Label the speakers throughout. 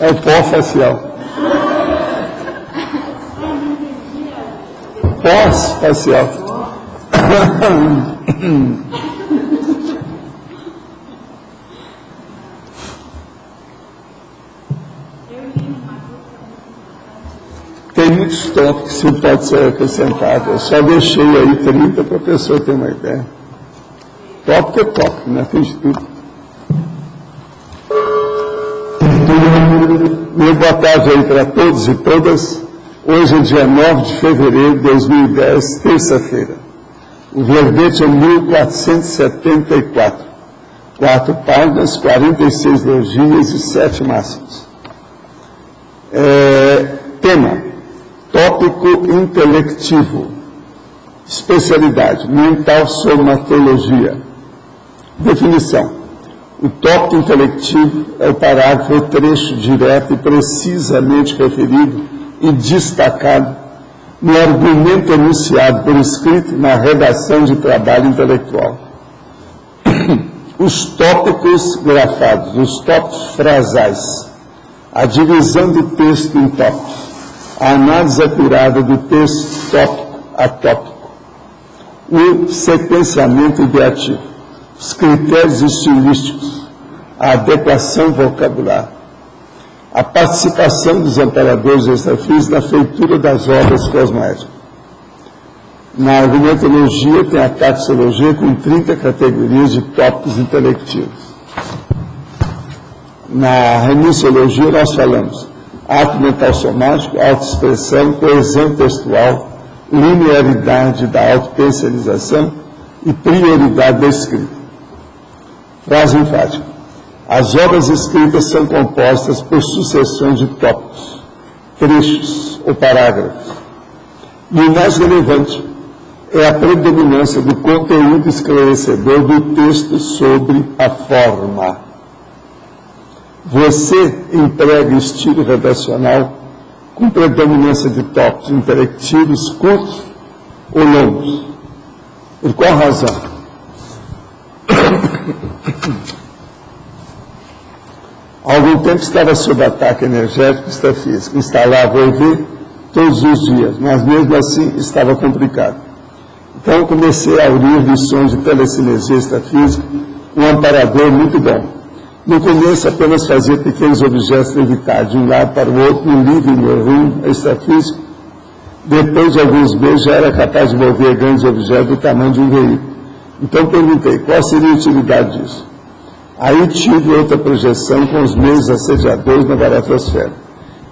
Speaker 1: É o pó facial. Pós-facial. Tem muitos tópicos que pode ser acrescentado. Eu só deixei aí 30 para a pessoa ter uma ideia. Tópico é tópico, né? Tem de tudo. Muito boa tarde aí para todos e todas. Hoje é dia 9 de fevereiro de 2010, terça-feira. O verbete é 1474. 4 páginas, 46 logias e 7 máximos. Tema: tópico intelectivo. Especialidade: mental somatologia. Definição: o tópico intelectivo é o parágrafo ou trecho direto e precisamente referido e destacado no argumento enunciado por escrito na redação de trabalho intelectual. Os tópicos grafados, os tópicos frasais, a divisão do texto em tópicos, a análise acurada do texto tópico a tópico, o sequenciamento ideativo, os critérios estilísticos, a adequação vocabular, a participação dos amparadores extrafísicos na feitura das obras cosmoéticas. Na argumentologia tem a taxologia com 30 categorias de tópicos intelectivos. Na remissiologia nós falamos ato mental somático, autoexpressão, coesão textual, linearidade da autopensalização e prioridade da escrita. Frase enfática: as obras escritas são compostas por sucessões de tópicos, trechos ou parágrafos. E o mais relevante é a predominância do conteúdo esclarecedor do texto sobre a forma. Você emprega estilo redacional com predominância de tópicos intelectivos curtos ou longos. Por qual razão? Há algum tempo estava sob ataque energético extrafísico, instalava o EV todos os dias, mas mesmo assim estava complicado. Então comecei a aurir lições de telecinesia extrafísica, um amparador muito bom. No começo apenas fazia pequenos objetos levitar de um lado para o outro, no livre room extrafísico. Depois de alguns meses já era capaz de mover grandes objetos do tamanho de um veículo. Então perguntei, qual seria a utilidade disso? Aí tive outra projeção com os meios assediadores na baratrosfera.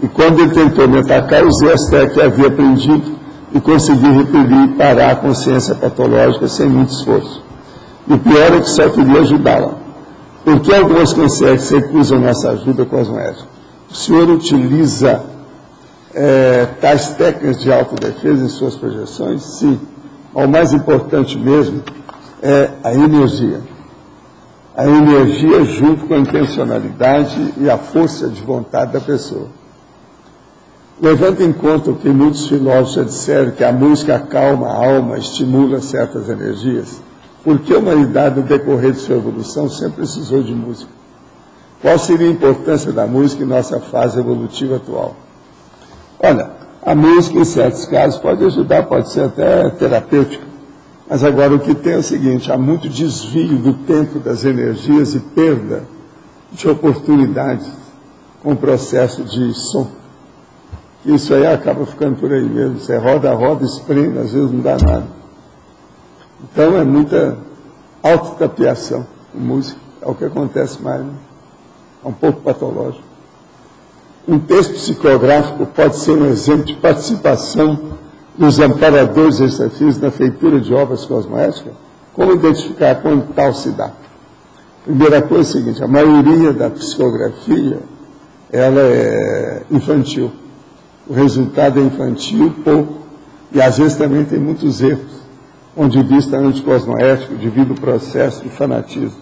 Speaker 1: E quando ele tentou me atacar, usei as técnicas que havia aprendido e consegui repelir e parar a consciência patológica sem muito esforço. E o pior é que só queria ajudá-la. Por que algumas consciências recusam nossa ajuda cosmoética? O senhor utiliza tais técnicas de autodefesa em suas projeções? Sim. Mas o mais importante mesmo é a energia. A energia junto com a intencionalidade e a força de vontade da pessoa. Levando em conta o que muitos filósofos já disseram, que a música acalma a alma, estimula certas energias, por que a humanidade, no decorrer de sua evolução, sempre precisou de música? Qual seria a importância da música em nossa fase evolutiva atual? Olha, a música, em certos casos, pode ajudar, pode ser até terapêutica. Mas agora o que tem é o seguinte: há muito desvio do tempo das energias e perda de oportunidades com o processo de som. Isso aí acaba ficando por aí mesmo. Você roda, espreme, às vezes não dá nada. Então é muita autotapiação com música. É o que acontece mais, né? É um pouco patológico. Um texto psicográfico pode ser um exemplo de participação dos amparadores extrafísicos na feitura de obras cosmoéticas. Como identificar quando tal se dá? Primeira coisa é a seguinte: a maioria da psicografia ela é infantil. O resultado é infantil, pouco, e às vezes também tem muitos erros, onde vista anticosmoético, devido ao processo de fanatismo.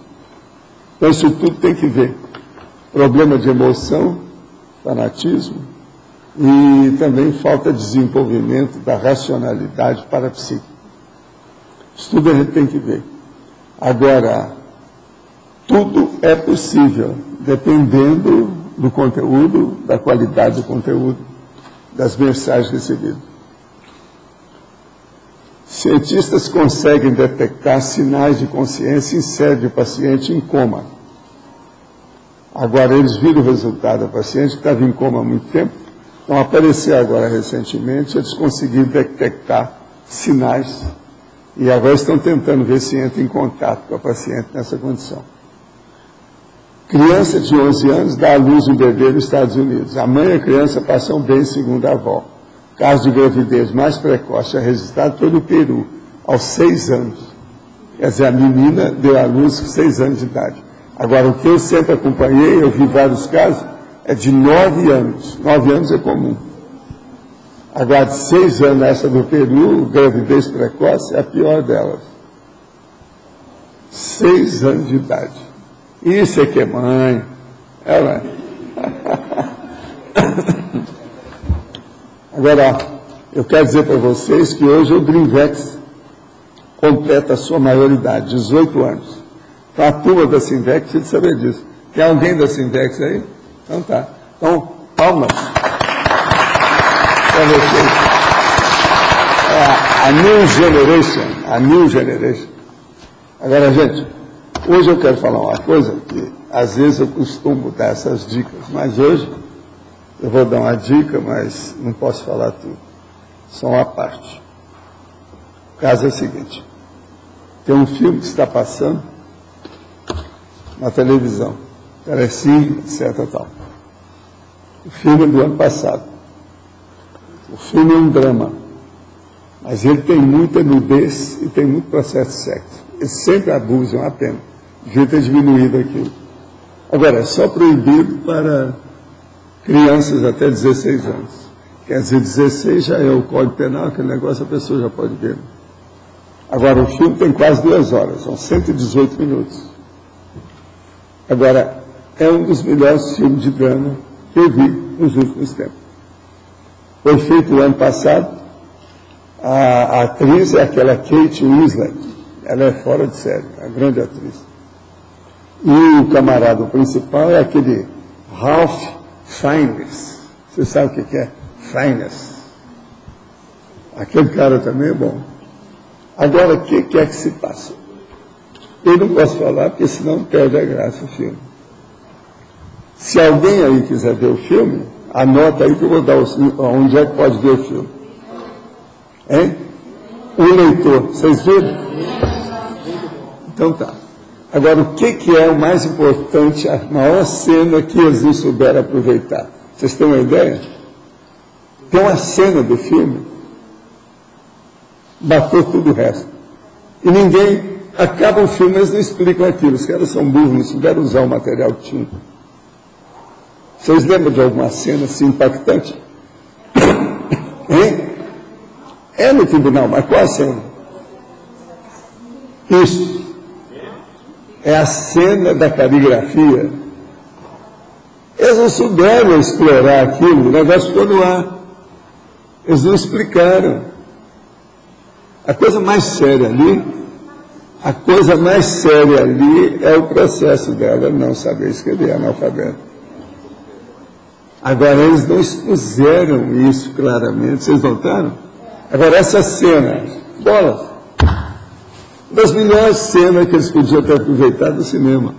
Speaker 1: Então isso tudo tem que ver. Problema de emoção, fanatismo, e também falta de desenvolvimento da racionalidade parapsíquica. Isso tudo a gente tem que ver. Agora, tudo é possível, dependendo do conteúdo, da qualidade do conteúdo, das mensagens recebidas. Cientistas conseguem detectar sinais de consciência em série de paciente em coma. Agora, eles viram o resultado do paciente que estava em coma há muito tempo, então apareceu agora recentemente, eles conseguiram detectar sinais e agora estão tentando ver se entra em contato com a paciente nessa condição. Criança de 11 anos dá à luz um bebê nos Estados Unidos. A mãe e a criança passam bem, segundo a avó. Caso de gravidez mais precoce é registrado todo o Peru, aos 6 anos. Quer dizer, a menina deu à luz com 6 anos de idade. Agora, o que eu sempre acompanhei, eu vi vários casos, é de 9 anos. 9 anos é comum. Agora, de 6 anos, essa do Peru, gravidez precoce, é a pior delas. 6 anos de idade. Isso é que é mãe. Ela. Agora, eu quero dizer para vocês que hoje o Dreamvex completa a sua maioridade, 18 anos. Então, a turma da Sinvex precisa saber disso. Tem alguém da Sinvex aí? Então tá. Então, palmas para vocês. A New Generation. A New Generation. Agora, gente, hoje eu quero falar uma coisa que às vezes eu costumo dar essas dicas, mas hoje eu vou dar uma dica, mas não posso falar tudo. Só uma parte. O caso é o seguinte. Tem um filme que está passando na televisão, Telecine, etc. Tal. O filme é do ano passado. O filme é um drama, mas ele tem muita nudez e tem muito processo de sexo. Eles sempre abusam, a pena. Devia ter diminuído aquilo. Agora, é só proibido para crianças até 16 anos. Quer dizer, 16 já é o Código Penal, aquele negócio a pessoa já pode ver. Agora, o filme tem quase 2 horas, são 118 minutos. Agora, é um dos melhores filmes de drama que eu vi nos últimos tempos. Foi feito o ano passado. A atriz é aquela Kate Winslet. Ela é fora de série, a grande atriz. E o camarada principal é aquele Ralph Fiennes. Você sabe o que é? Fiennes. Aquele cara também é bom. Agora, o que é que se passa? Eu não posso falar, porque senão perde a graça o filme. Se alguém aí quiser ver o filme, anota aí que eu vou dar onde é que pode ver o filme. Hein? O leitor, vocês viram? Então tá. Agora, o que é o mais importante, a maior cena que eles não souberam aproveitar? Vocês têm uma ideia? Tem uma cena do filme, bateu tudo o resto. E ninguém, acaba o filme, eles não explicam aquilo. Os caras são burros, não souberam usar o material que tinham. Vocês lembram de alguma cena assim impactante? Hein? É no tribunal, mas qual a cena? Isso. É a cena da caligrafia. Eles não souberam explorar aquilo, o negócio ficou no ar. Eles não explicaram. A coisa mais séria ali é o processo dela não saber escrever, analfabeto. Agora, eles não expuseram isso claramente, vocês notaram? Agora, essa cena, bolas, das melhores cenas que eles podiam ter aproveitado no cinema.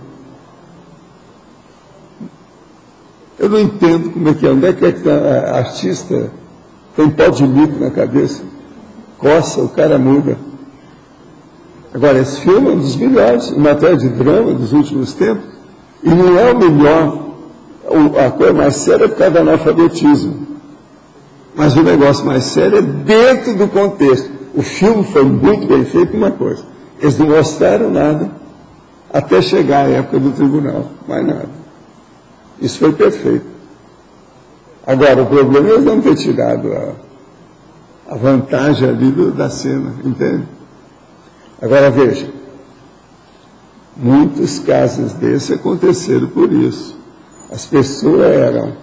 Speaker 1: Eu não entendo como é que é. Onde é que a artista tem pó de mico na cabeça? Coça, o cara muda. Agora, esse filme é um dos melhores, em matéria de drama dos últimos tempos, e não é o melhor. A coisa mais séria é por causa do analfabetismo. Mas o negócio mais sério é dentro do contexto. O filme foi muito bem feito, uma coisa. Eles não mostraram nada até chegar a época do tribunal. Mais nada. Isso foi perfeito. Agora, o problema é eles não ter tirado a vantagem ali da cena, entende? Agora, veja. Muitos casos desses aconteceram por isso. As pessoas eram,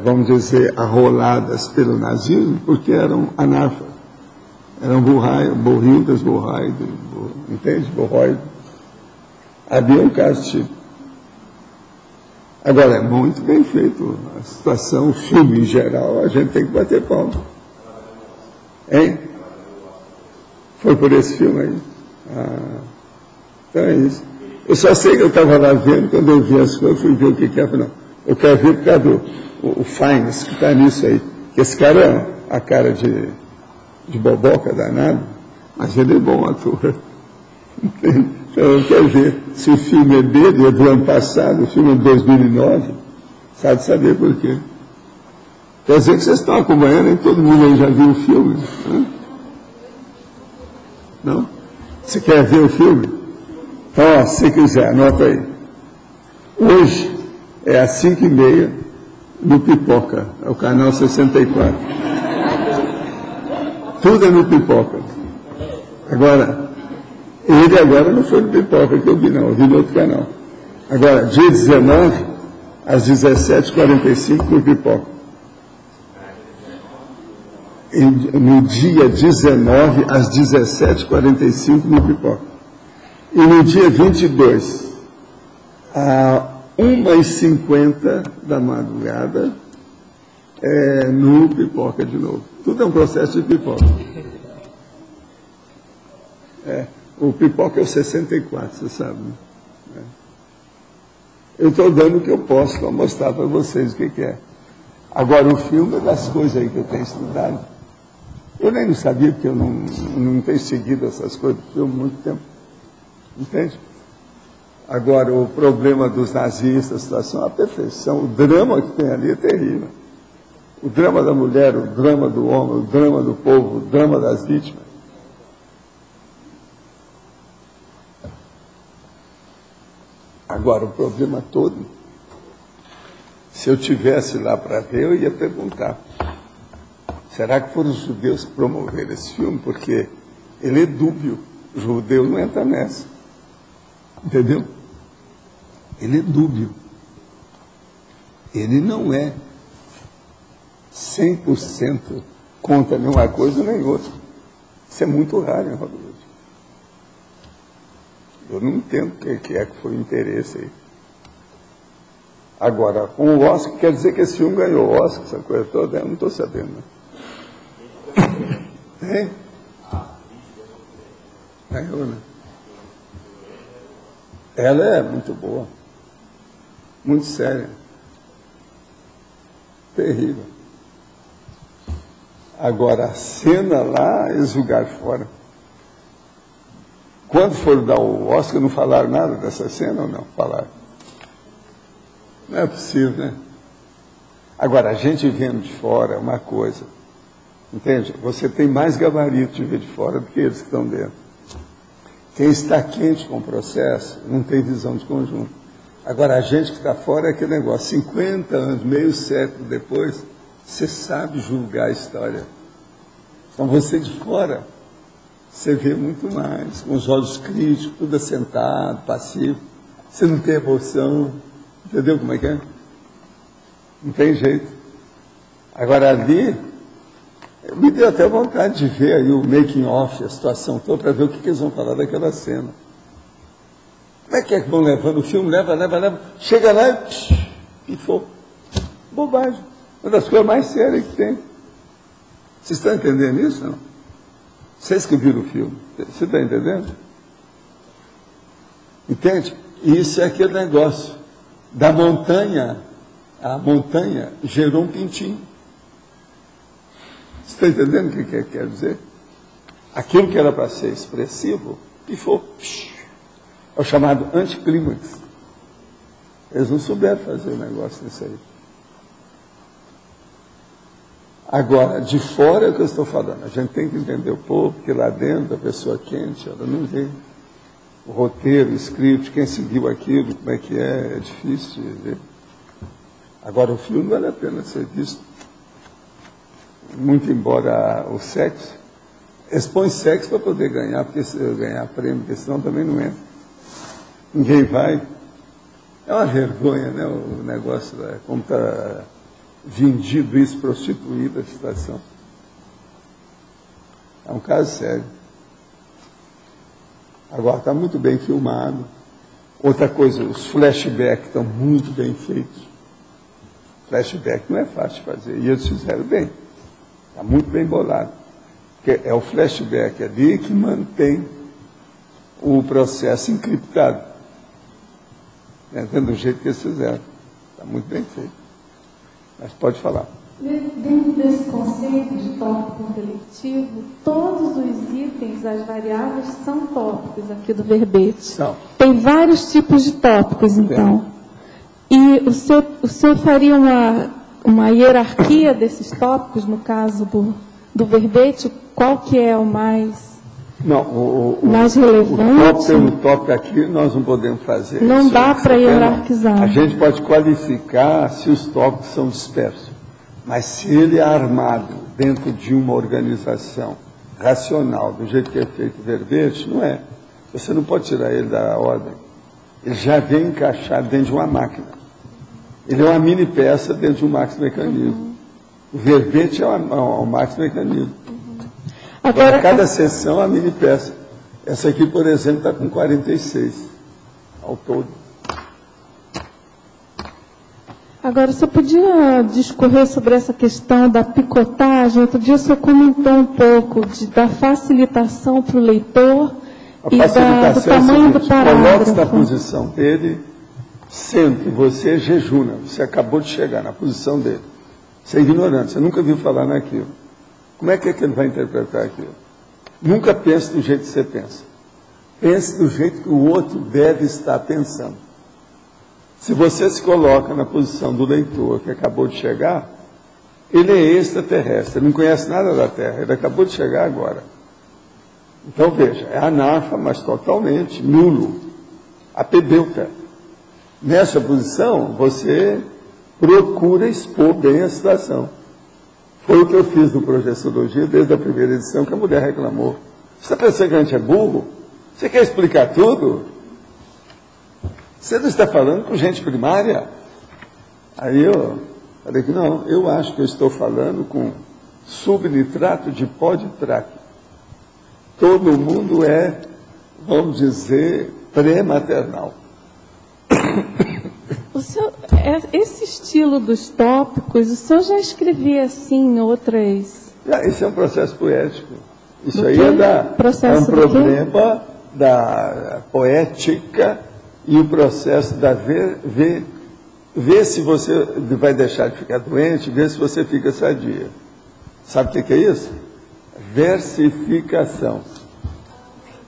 Speaker 1: vamos dizer, arroladas pelo nazismo porque eram analfabetas. Eram borrildas, entende? Borroides. Havia um caso tipo. Agora, é muito bem feito a situação, o filme em geral, a gente tem que bater palma. Hein? Foi por esse filme aí? Então é isso. Eu só sei que eu estava lá vendo, quando eu vi as coisas, eu fui ver o que era. Não, eu quero ver por causa do o Fiennes, que está nisso aí. Que esse cara, a cara de boboca danado, mas ele é bom ator. Então eu quero ver se o filme é dele, é do ano passado, o filme é de 2009, sabe saber por quê. Quer dizer que vocês estão acompanhando, hein? Todo mundo aí já viu o filme? Né? Não? Você quer ver o filme? Então, ó, se quiser, anota aí. Hoje é às 5h30 no Pipoca, é o canal 64. Tudo é no Pipoca. Agora, ele agora não foi no Pipoca que eu vi, não, eu vi no outro canal. Agora, dia 19, às 17h45 no Pipoca. No dia 19, às 17h45 no Pipoca. E no dia 22, às 1h50 da madrugada, no Pipoca de novo. Tudo é um processo de Pipoca. O Pipoca é o 64, você sabe, né? Eu estou dando o que eu posso para mostrar para vocês o que é. Agora, o filme é das coisas aí que eu tenho estudado. Eu nem não sabia, porque eu não tenho seguido essas coisas do filme há muito tempo. Entende? Agora, o problema dos nazistas, a situação, a perfeição, o drama que tem ali é terrível. O drama da mulher, o drama do homem, o drama do povo, o drama das vítimas. Agora, o problema todo, se eu tivesse lá para ver, eu ia perguntar. Será que foram os judeus que promoveram esse filme? Porque ele é dúbio. O judeu não entra nessa. Entendeu? Ele é dúbio. Ele não é 100% contra nenhuma coisa nem outra. Isso é muito raro em Hollywood. Eu não entendo o que é que foi o interesse aí. Agora, com o Oscar, quer dizer que esse filme ganhou o Oscar, essa coisa toda? Eu não estou sabendo, né? Hein? Ganhou, né? Ela é muito boa. Muito séria. Terrível. Agora, a cena lá, eles jogaram fora. Quando foram dar o Oscar, não falaram nada dessa cena ou não? Falaram. Não é possível, né? Agora, a gente vendo de fora é uma coisa. Entende? Você tem mais gabarito de ver de fora do que eles que estão dentro. Quem está quente com o processo não tem visão de conjunto. Agora, a gente que está fora é aquele negócio. 50 anos, meio século depois, você sabe julgar a história. Então, você de fora, você vê muito mais, com os olhos críticos, tudo assentado, passivo. Você não tem emoção. Entendeu como é que é? Não tem jeito. Agora, ali, me deu até vontade de ver aí o making of, a situação toda, para ver o que eles vão falar daquela cena. Como é que vão levando o filme? Leva, chega lá e pifou. Bobagem. Uma das coisas mais sérias que tem. Vocês estão entendendo isso, não? Vocês que viram o filme. Você está entendendo? Entende? E isso é aquele negócio da montanha. A montanha gerou um pintinho. Você está entendendo o que quer dizer? Aquilo que era para ser expressivo, pifou. É o chamado anticlímax. Eles não souberam fazer o negócio desse aí. Agora, de fora é o que eu estou falando. A gente tem que entender o povo, porque lá dentro a pessoa quente, ela não vê. O roteiro, o script, quem seguiu aquilo, como é que é difícil de ver. Agora, o filme vale a pena ser visto. Muito embora o sexo, expõe sexo para poder ganhar, porque se ganhar prêmio, porque senão também não entra. Ninguém vai. É uma vergonha, né? O negócio, como está vendido isso, prostituído a situação. É um caso sério. Agora, está muito bem filmado. Outra coisa, os flashbacks estão muito bem feitos. Flashback não é fácil de fazer, e eles fizeram bem. Está muito bem bolado. Porque é o flashback ali que mantém o processo encriptado. Do jeito que eles fizeram. Está muito bem feito. Mas pode falar.
Speaker 2: Dentro desse conceito de tópico intelectivo, todos os itens, as variáveis, são tópicos aqui do verbete.
Speaker 1: São.
Speaker 2: Tem vários tipos de tópicos, então. E o senhor faria uma hierarquia desses tópicos, no caso do verbete? Qual que é o mais...
Speaker 1: Não,
Speaker 2: mais relevante?
Speaker 1: O tópico aqui nós não podemos fazer.
Speaker 2: Não dá para hierarquizar.
Speaker 1: A gente pode qualificar se os tópicos são dispersos. Mas se ele é armado dentro de uma organização racional, do jeito que é feito o verbete, não é. Você não pode tirar ele da ordem. Ele já vem encaixado dentro de uma máquina. Ele é uma mini peça dentro de um máquina-mecanismo. O verbete é um máquina-mecanismo. Agora, cada sessão é uma mini peça. Essa aqui, por exemplo, está com 46 ao todo.
Speaker 2: Agora, você podia discorrer sobre essa questão da picotagem? Outro dia você comentou um pouco da facilitação para o leitor e do tamanho do parágrafo.
Speaker 1: Coloque na posição dele, sempre você jejuna. Você acabou de chegar na posição dele. Você é ignorante, você nunca viu falar naquilo. Como é que ele vai interpretar aquilo? Nunca pense do jeito que você pensa. Pense do jeito que o outro deve estar pensando. Se você se coloca na posição do leitor que acabou de chegar, ele é extraterrestre, ele não conhece nada da Terra, ele acabou de chegar agora. Então veja, é analfa, mas totalmente nulo, apedeuta. Nessa posição, você procura expor bem a situação. Foi o que eu fiz no Projeciologia desde a primeira edição, que a mulher reclamou. Você está pensando que a gente é burro? Você quer explicar tudo? Você não está falando com gente primária? Aí eu falei que não, eu acho que eu estou falando com subnitrato de pó de traque. Todo mundo é, vamos dizer, pré-maternal.
Speaker 2: Esse estilo dos tópicos, o senhor já escrevia assim em outras...
Speaker 1: Isso é um processo poético. Isso aí é um problema da poética e o processo da ver se você vai deixar de ficar doente, ver se você fica sadia. Sabe o que é isso? Versificação.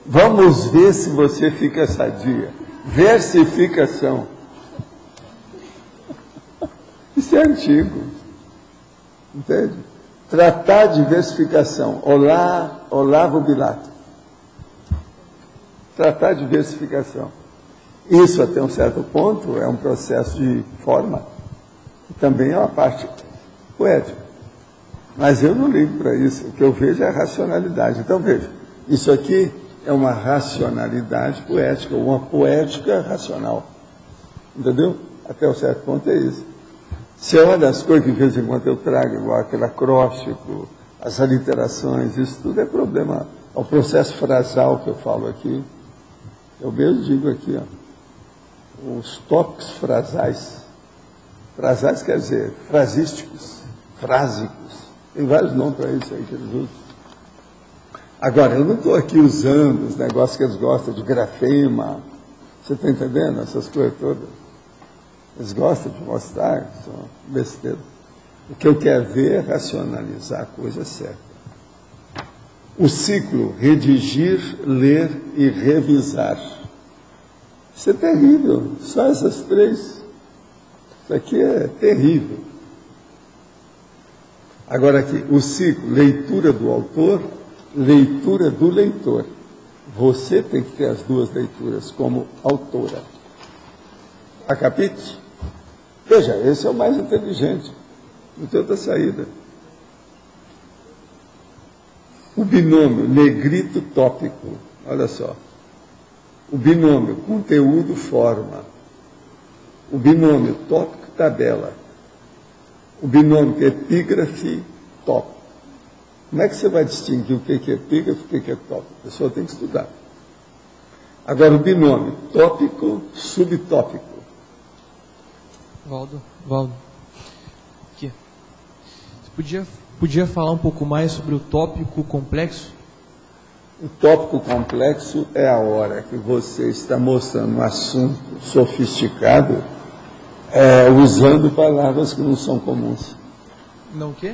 Speaker 1: Vamos ver se você fica sadia. Versificação. Isso é antigo. Entende? Tratar de versificação. Olavo Bilato. Tratar de versificação. Isso, até um certo ponto, é um processo de forma. Também é uma parte poética. Mas eu não ligo para isso. O que eu vejo é a racionalidade. Então, veja, isso aqui é uma racionalidade poética, uma poética racional. Entendeu? Até um certo ponto é isso. Você olha as coisas que de vez em quando eu trago, igual aquele acróstico, as aliterações, isso tudo é problema. É o processo frasal que eu falo aqui. Eu mesmo digo aqui, ó. Os tópicos frasais. Frasais quer dizer frasísticos, frásicos. Tem vários nomes para isso aí que eles usam. Agora, eu não estou aqui usando os negócios que eles gostam de grafema. Você está entendendo? Essas coisas todas. Eles gostam de mostrar, são besteira. O que eu quero ver é racionalizar a coisa certa. O ciclo, redigir, ler e revisar. Isso é terrível, só essas três. Isso aqui é terrível. Agora aqui, o ciclo, leitura do autor, leitura do leitor. Você tem que ter as duas leituras como autora. Acapite? Veja, esse é o mais inteligente. Não tem outra saída. O binômio negrito tópico, olha só. O binômio conteúdo-forma. O binômio tópico-tabela. O binômio epígrafe-tópico. Como é que você vai distinguir o que é epígrafe e o que é tópico? A pessoa tem que estudar. Agora o binômio, tópico, subtópico.
Speaker 3: Valdo, aqui. Você podia falar um pouco mais sobre o tópico complexo?
Speaker 1: O tópico complexo é a hora que você está mostrando um assunto sofisticado, usando palavras que não são comuns.
Speaker 3: Não o quê?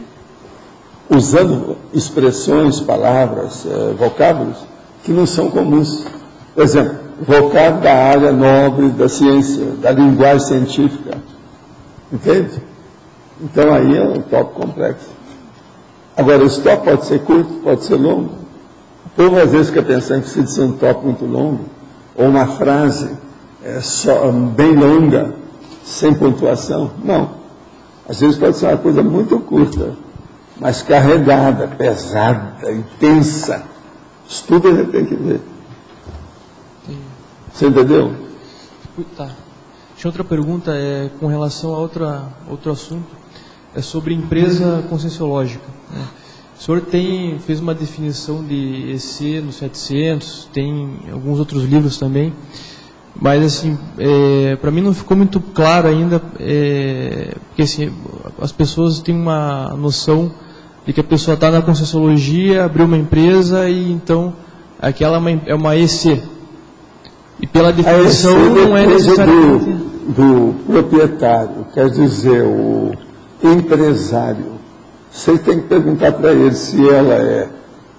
Speaker 1: Usando expressões, palavras, vocábulos que não são comuns. Por exemplo, vocábulo da área nobre da ciência, da linguagem científica. Entende? Então aí é um tópico complexo. Agora, esse tópico pode ser curto, pode ser longo. O povo às vezes fica pensando que precisa ser um tópico muito longo, ou uma frase bem longa, sem pontuação. Não. Às vezes pode ser uma coisa muito curta, mas carregada, pesada, intensa. Isso tudo a gente tem que ver. Você entendeu?
Speaker 3: Tá. Tinha outra pergunta com relação a outro assunto, sobre empresa conscienciológica. Né? O senhor fez uma definição de EC no 700, tem alguns outros livros também, mas assim, para mim não ficou muito claro ainda, porque assim, as pessoas têm uma noção de que a pessoa está na conscienciologia, abriu uma empresa e então aquela é uma EC. E pela definição não é necessariamente
Speaker 1: do proprietário, quer dizer, o empresário. Você tem que perguntar para ele se ela é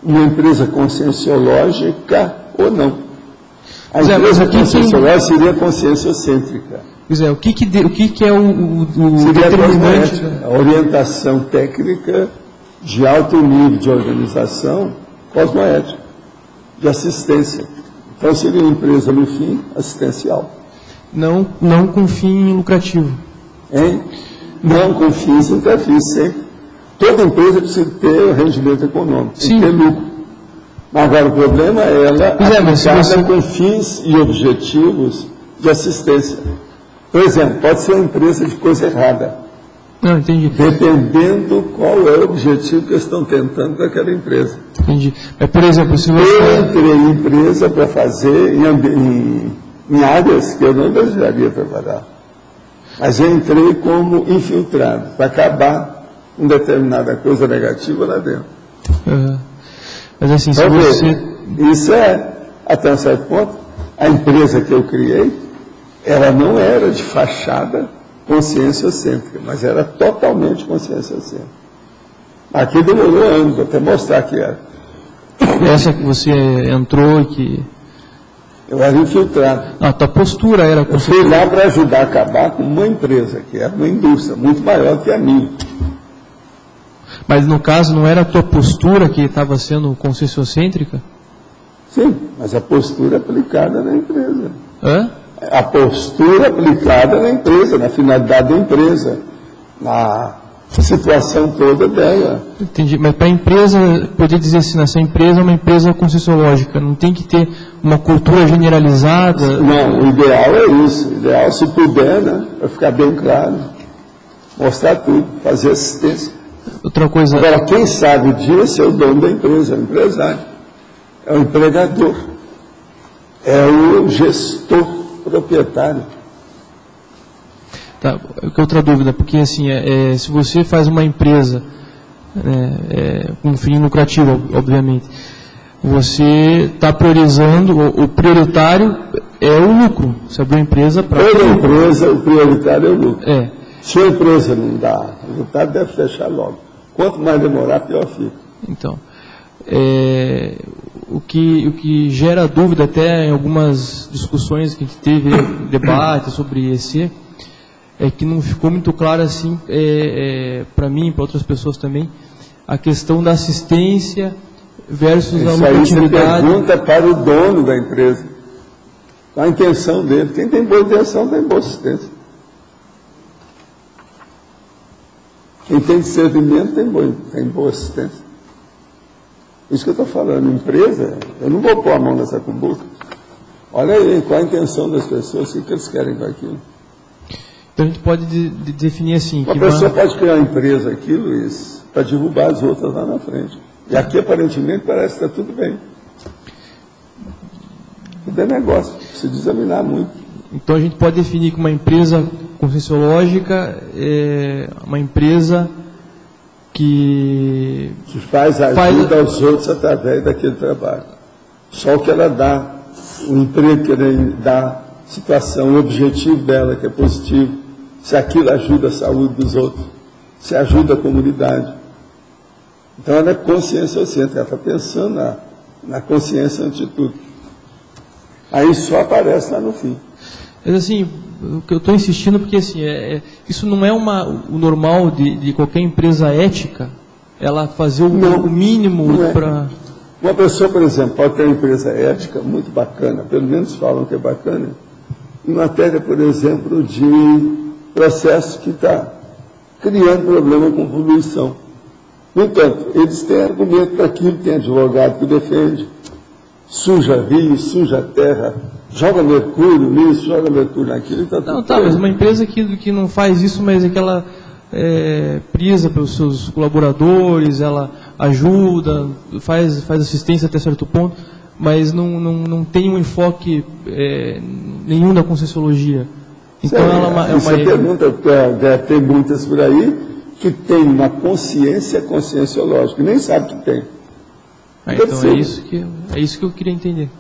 Speaker 1: uma empresa conscienciológica ou não. A empresa conscienciológica seria conscienciocêntrica.
Speaker 3: Pois é, o que é o
Speaker 1: seria
Speaker 3: determinante?
Speaker 1: A orientação técnica de alto nível de organização cosmoética, de assistência. Então seria uma empresa no fim assistencial.
Speaker 3: Não com fim lucrativo.
Speaker 1: Hein? Não com fins lucrativos, sempre. Toda empresa precisa ter rendimento econômico, tem que ter lucro. Mas agora o problema é ela aplicada com fins e objetivos de assistência. Por exemplo, pode ser uma empresa de coisa errada.
Speaker 3: Não, entendi.
Speaker 1: Dependendo qual é o objetivo que eles estão tentando com aquela empresa.
Speaker 3: Entendi. Mas, por exemplo, se você...
Speaker 1: Eu entrei em empresa para fazer em áreas que eu não desejaria trabalhar. Mas eu entrei como infiltrado, para acabar com determinada coisa negativa lá dentro.
Speaker 3: Mas assim, se você...
Speaker 1: Isso até um certo ponto, a empresa que eu criei, ela não era de fachada conscienciocêntrica, mas era totalmente conscienciocêntrica. Aqui demorou anos até mostrar que era.
Speaker 3: Essa que você entrou e que...
Speaker 1: Eu era infiltrado.
Speaker 3: A tua postura era...
Speaker 1: Eu fui lá para ajudar a acabar com uma empresa, que era uma indústria muito maior que a minha.
Speaker 3: Mas no caso não era a tua postura que estava sendo conscienciocêntrica?
Speaker 1: Sim, mas a postura aplicada na empresa.
Speaker 3: Hã?
Speaker 1: A postura aplicada na empresa, na finalidade da empresa, na situação toda dela.
Speaker 3: Entendi, mas para a empresa, poder dizer assim, essa empresa é uma empresa conscienciológica, não tem que ter uma cultura generalizada?
Speaker 1: Não, o ideal é isso, o ideal se puder, né, para ficar bem claro, mostrar tudo, fazer assistência.
Speaker 3: Outra coisa...
Speaker 1: Agora, quem sabe disso é o dono da empresa, é o empresário, é o empregador, é o gestor proprietário.
Speaker 3: Tá, outra dúvida, porque assim, se você faz uma empresa com fim lucrativo, obviamente, você está priorizando, o prioritário é o lucro. Se abrir uma empresa para...
Speaker 1: Toda empresa, o prioritário é o lucro.
Speaker 3: É.
Speaker 1: Se a empresa não dá resultado, deve fechar logo. Quanto mais demorar, pior fica.
Speaker 3: Então, o que gera dúvida até em algumas discussões que a gente teve, debate sobre EC, é que não ficou muito claro assim, para mim e para outras pessoas também, a questão da assistência versus a lucratividade.
Speaker 1: Isso aí você pergunta para o dono da empresa, a intenção dele. Quem tem boa intenção tem boa assistência. Quem tem discernimento tem boa assistência. Isso que eu estou falando, empresa, eu não vou pôr a mão nessa cumbuca. Olha aí, qual a intenção das pessoas, o que eles querem com aquilo.
Speaker 3: Então a gente pode definir assim...
Speaker 1: Uma pessoa pode criar uma empresa aqui, Luiz, para derrubar as outras lá na frente. E aqui, aparentemente, parece que está tudo bem. Tudo tudo é negócio, precisa examinar muito.
Speaker 3: Então a gente pode definir que uma empresa conscienciológica é uma empresa que
Speaker 1: faz ajuda aos outros através daquele trabalho. Só o que ela dá, o emprego que ela dá, a situação, o objetivo dela, que é positivo, se aquilo ajuda a saúde dos outros, se ajuda a comunidade. Então ela é conscienciocêntrica, ela está pensando na consciência ante tudo. Aí só aparece lá no fim.
Speaker 3: Mas assim, o que eu estou insistindo, porque assim, isso não é o normal de qualquer empresa ética, ela fazer o mínimo para...
Speaker 1: Uma pessoa, por exemplo, pode ter uma empresa ética muito bacana, pelo menos falam que é bacana, em matéria, por exemplo, de processo que está criando problema com poluição. No entanto, eles têm argumento para aquilo, tem advogado que defende, suja rio, suja terra, joga mercúrio nisso, joga mercúrio naquilo.
Speaker 3: Não, tá, mas uma empresa que não faz isso, mas é que ela prisa pelos seus colaboradores, ela ajuda, faz assistência até certo ponto, mas não tem um enfoque nenhum da conscienciologia. Então ela é uma
Speaker 1: pergunta, deve ter muitas por aí, que tem uma consciência conscienciológica, nem sabe que tem.
Speaker 3: Então é isso que eu queria entender.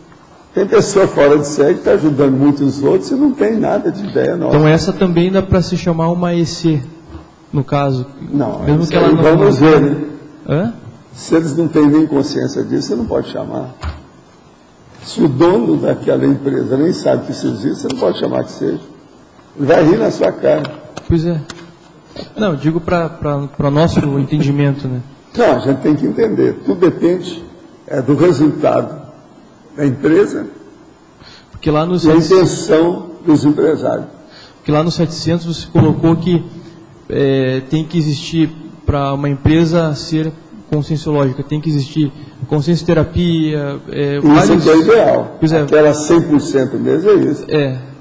Speaker 1: Tem pessoa fora de série que está ajudando muitos outros e não tem nada de ideia nossa.
Speaker 3: Então essa também dá para se chamar uma EC, no caso.
Speaker 1: Não,
Speaker 3: mesmo que ela não...
Speaker 1: vamos ver, né?
Speaker 3: Hã?
Speaker 1: Se eles não têm nem consciência disso, você não pode chamar. Se o dono daquela empresa nem sabe que isso existe, você não pode chamar que seja. Ele vai rir na sua cara.
Speaker 3: Pois é. Não, digo para nosso entendimento, né?
Speaker 1: Não, a gente tem que entender. Tudo depende do resultado da empresa
Speaker 3: porque lá nos
Speaker 1: e a intenção dos empresários.
Speaker 3: Porque lá no 700 você colocou que tem que existir, para uma empresa ser conscienciológica, tem que existir consciencioterapia,
Speaker 1: isso é ideal.
Speaker 3: Pois é.
Speaker 1: Aquela 100% mesmo é isso.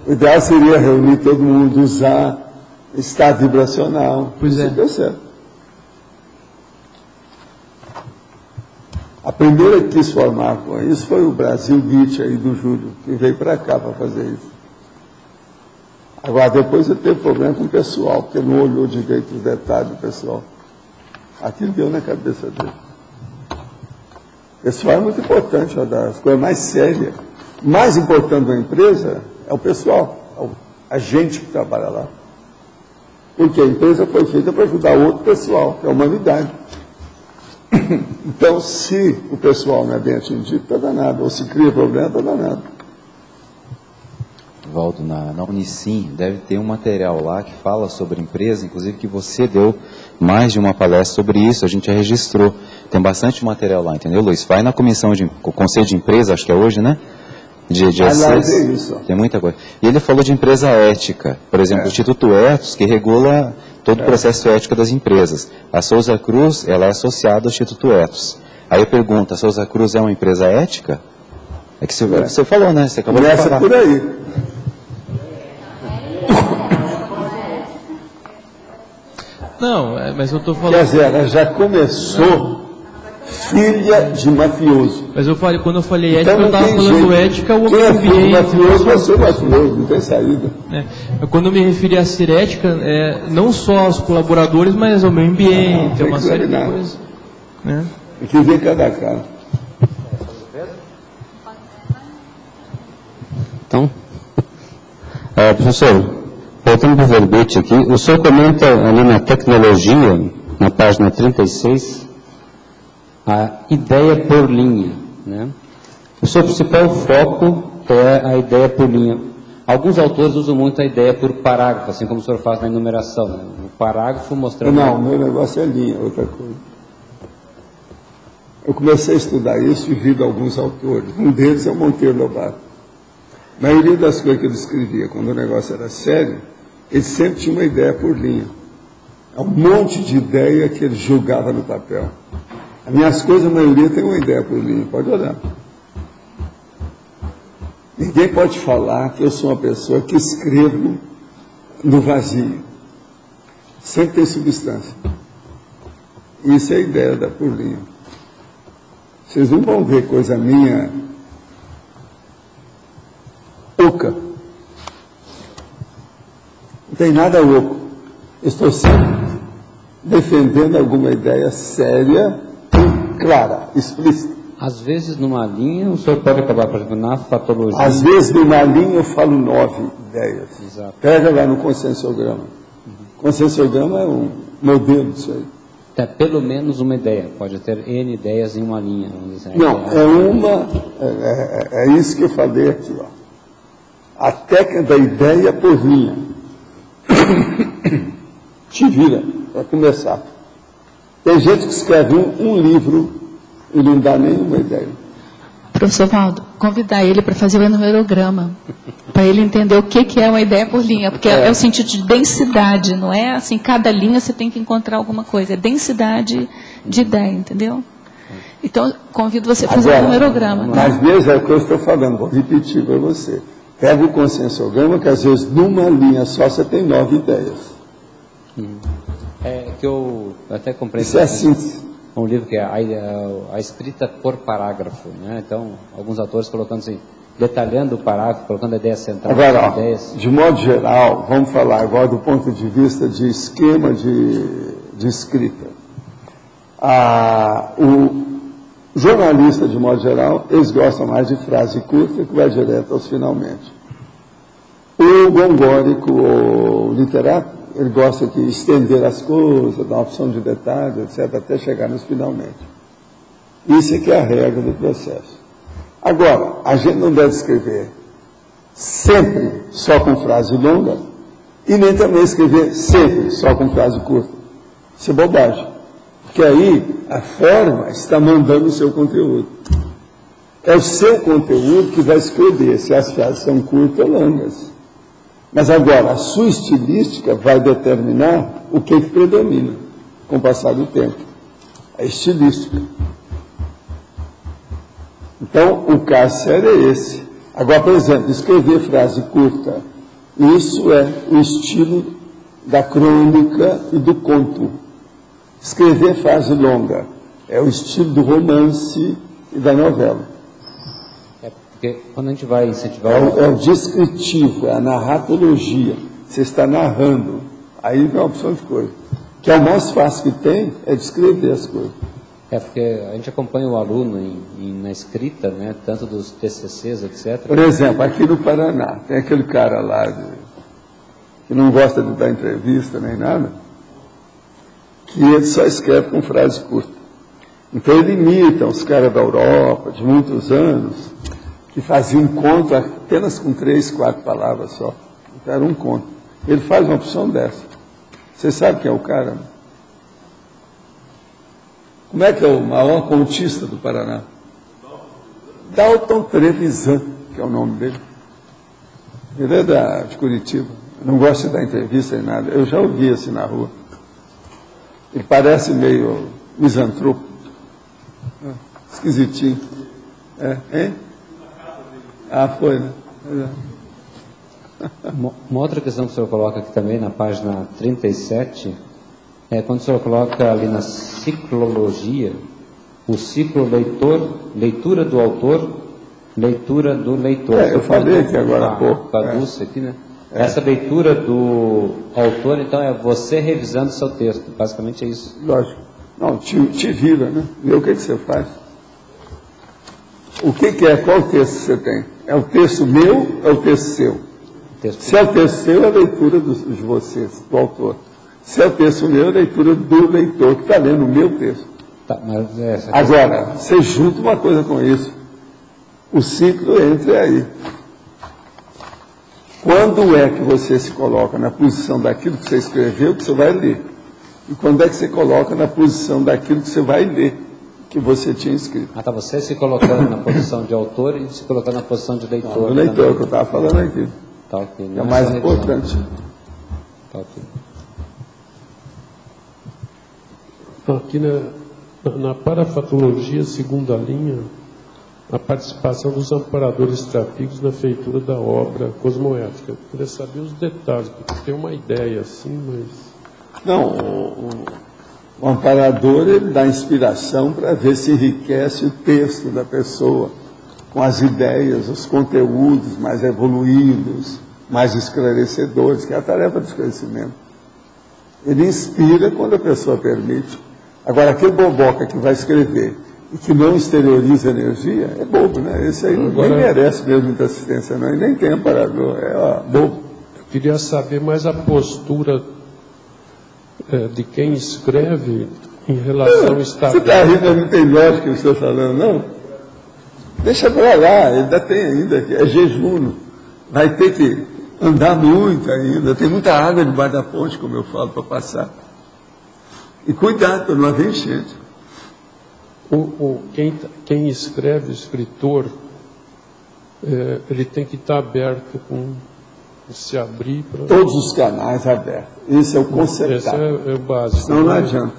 Speaker 1: O ideal seria reunir todo mundo, usar estado vibracional.
Speaker 3: Pois
Speaker 1: isso
Speaker 3: é.
Speaker 1: Deu certo. A primeira que quis formar com isso foi o Brasil Beach aí do Júlio, que veio para cá para fazer isso. Agora, depois eu teve problema com o pessoal, porque não olhou direito os detalhes do pessoal. Aquilo deu na cabeça dele. O pessoal é muito importante, uma das coisas mais sérias. O mais importante da empresa é o pessoal, a gente que trabalha lá. Porque a empresa foi feita para ajudar outro pessoal, que é a humanidade. Então, se o pessoal não é bem atendido, está danado. Ou se cria problema, está danado.
Speaker 4: Valdo, na Unicim deve ter um material lá que fala sobre empresa, inclusive que você deu mais de uma palestra sobre isso, a gente já registrou. Tem bastante material lá, entendeu, Luiz? Vai na comissão de conselho de empresa, acho que é hoje, né? De
Speaker 1: isso.
Speaker 4: Tem muita coisa. E ele falou de empresa ética, por exemplo, o Instituto Etos, que regula todo o processo ético das empresas. A Souza Cruz, ela é associada ao Instituto Etos. Aí eu pergunto, a Souza Cruz é uma empresa ética? É que você falou, né? Você acabou de falar.
Speaker 1: Por aí.
Speaker 3: Não, mas eu estou falando...
Speaker 1: Quer dizer, ela já começou filha de mafioso.
Speaker 3: Mas quando eu falei ética,
Speaker 1: então,
Speaker 3: eu estava falando ética ou
Speaker 1: quem
Speaker 3: ambiente.
Speaker 1: Quem é mafioso vai ser mafioso, não tem saída.
Speaker 3: Quando eu me referi a ser ética, não só aos colaboradores, mas ao meio ambiente, uma série de coisas. Né?
Speaker 1: Tem que ver cada cara.
Speaker 5: Então, professor, voltando para o verbete aqui, o senhor comenta ali na tecnologia, na página 36, a ideia por linha, né? O seu principal foco é a ideia por linha. Alguns autores usam muito a ideia por parágrafo, assim como o senhor faz na enumeração, né? O parágrafo mostrando...
Speaker 1: Não, o meu negócio é linha, outra coisa. Eu comecei a estudar isso e vi de alguns autores. Um deles é o Monteiro Lobato. A maioria das coisas que ele escrevia, quando o negócio era sério, ele sempre tinha uma ideia por linha. É um monte de ideia que ele julgava no papel. As minhas coisas, a maioria tem uma ideia por linha, pode olhar. Ninguém pode falar que eu sou uma pessoa que escrevo no vazio. Sempre tem substância. Isso é a ideia da por linha. Vocês não vão ver coisa minha tem nada oco. Estou sempre defendendo alguma ideia séria e clara, explícita.
Speaker 5: Às vezes, numa linha, o senhor pode acabar, por exemplo, na fatologia.
Speaker 1: Às vezes, numa linha, eu falo 9 ideias.
Speaker 5: Exato.
Speaker 1: Pega lá no consensograma. Consensograma é um modelo disso aí.
Speaker 5: É pelo menos uma ideia. Pode ter N ideias em uma linha. Vamos dizer.
Speaker 1: Não, é isso que eu falei aqui. Ó. A técnica da ideia por linha. Te vira, para começar. Tem gente que escreve um livro e não dá nenhuma ideia.
Speaker 6: Professor Valdo, convidar ele para fazer o enumerograma, para ele entender o que é uma ideia por linha, porque é o sentido de densidade, não é assim, cada linha você tem que encontrar alguma coisa, é densidade de ideia, entendeu? Então, convido você a fazer o enumerograma.
Speaker 1: Mas mesmo é o que eu estou falando, vou repetir para você. Pega o consensograma, que às vezes numa linha só você tem 9 ideias.
Speaker 5: É que eu até comprei.
Speaker 1: Isso é síntese.
Speaker 5: Um livro que é a escrita por parágrafo, né? Então, alguns autores colocando assim, detalhando o parágrafo, colocando a ideia central.
Speaker 1: Agora, de modo geral, vamos falar agora do ponto de vista de esquema de escrita. O jornalista, de modo geral, eles gostam mais de frase curta que vai direto aos finalmente. O gongórico, o literato, ele gosta de estender as coisas, dar uma opção de detalhes, etc., até chegar nos finalmente. Isso é que é a regra do processo. Agora, a gente não deve escrever sempre só com frase longa e nem também escrever sempre só com frase curta. Isso é bobagem. Porque aí a forma está mandando o seu conteúdo. É o seu conteúdo que vai escolher se as frases são curtas ou longas. Mas agora, a sua estilística vai determinar o que predomina com o passar do tempo. A estilística. Então, o caso sério é esse. Agora, por exemplo, escrever frase curta, isso é o estilo da crônica e do conto. Escrever frase longa é o estilo do romance e da novela.
Speaker 5: Porque quando a gente vai incentivar...
Speaker 1: É o descritivo, é a narratologia. Você está narrando. Aí vem uma opção de coisa. Que é o mais fácil que tem, é descrever as coisas.
Speaker 5: É porque a gente acompanha o aluno na escrita, né, tanto dos TCCs, etc.
Speaker 1: Por exemplo, aqui no Paraná, tem aquele cara lá que não gosta de dar entrevista nem nada, que ele só escreve com frase curta. Então ele imita os caras da Europa, de muitos anos, que faziam um conto apenas com 3, 4 palavras só. Então era um conto. Ele faz uma opção dessa. Você sabe quem é o cara? Como é que é o maior contista do Paraná? Dalton Trevisan, que é o nome dele. Ele é de Curitiba. Não gosta de dar entrevista nem nada. Eu já ouvi assim na rua. Ele parece meio misantropo. Esquisitinho. Hein? Ah, foi, né?
Speaker 5: Uma outra questão que o senhor coloca aqui também, na página 37, é quando o senhor coloca ali na ciclologia, o ciclo leitura do autor, leitura do leitor.
Speaker 1: Eu falei aqui agora há pouco.
Speaker 5: Traduz aqui, né? Essa leitura do autor, então, é você revisando o seu texto. Basicamente é isso.
Speaker 1: Lógico. Não, te vira, né? Vê o que você faz. O que é? Qual texto você tem? É o texto meu ou é o texto seu? Se é o texto seu, é a leitura de vocês, do autor. Se é o texto meu, é a leitura do leitor que está lendo o meu texto.
Speaker 5: Tá, mas
Speaker 1: agora, você junta uma coisa com isso. O ciclo entra aí. Quando é que você se coloca na posição daquilo que você escreveu, que você vai ler? E quando é que você coloca na posição daquilo que você vai ler, que você tinha escrito?
Speaker 5: Ah, tá, você se colocando na posição de autor e se colocando na posição de leitor.
Speaker 1: Não, leitor, que eu estava falando aqui.
Speaker 5: Tá, okay.
Speaker 1: É o mais importante.
Speaker 5: Tá, okay.
Speaker 7: Aqui na parafatologia, segunda linha, a participação dos amparadores trafícicos na feitura da obra cosmoética. Eu queria saber os detalhes, porque tem uma ideia assim, mas...
Speaker 1: Não, o amparador, ele dá inspiração para ver se enriquece o texto da pessoa, com as ideias, os conteúdos mais evoluídos, mais esclarecedores, que é a tarefa do esclarecimento. Ele inspira quando a pessoa permite. Agora, aquele boboca que vai escrever e que não exterioriza energia, é bobo, né? Esse aí nem merece mesmo muita assistência, não, e nem tem amparador, bobo.
Speaker 7: Eu queria saber mais a postura de quem escreve em relação ao Estado.
Speaker 1: Você está rindo, não tem lógica que eu estou falando, não? Deixa para lá, ele ainda tem ainda, é jejum, vai ter que andar muito ainda, tem muita água debaixo da ponte, como eu falo, para passar. E cuidado para não haver enchente.
Speaker 7: Quem escreve, o escritor, ele tem que estar aberto, se abrir para...
Speaker 1: Todos os canais abertos. Esse é o conceito.
Speaker 7: Esse é o básico.
Speaker 1: Senão não adianta.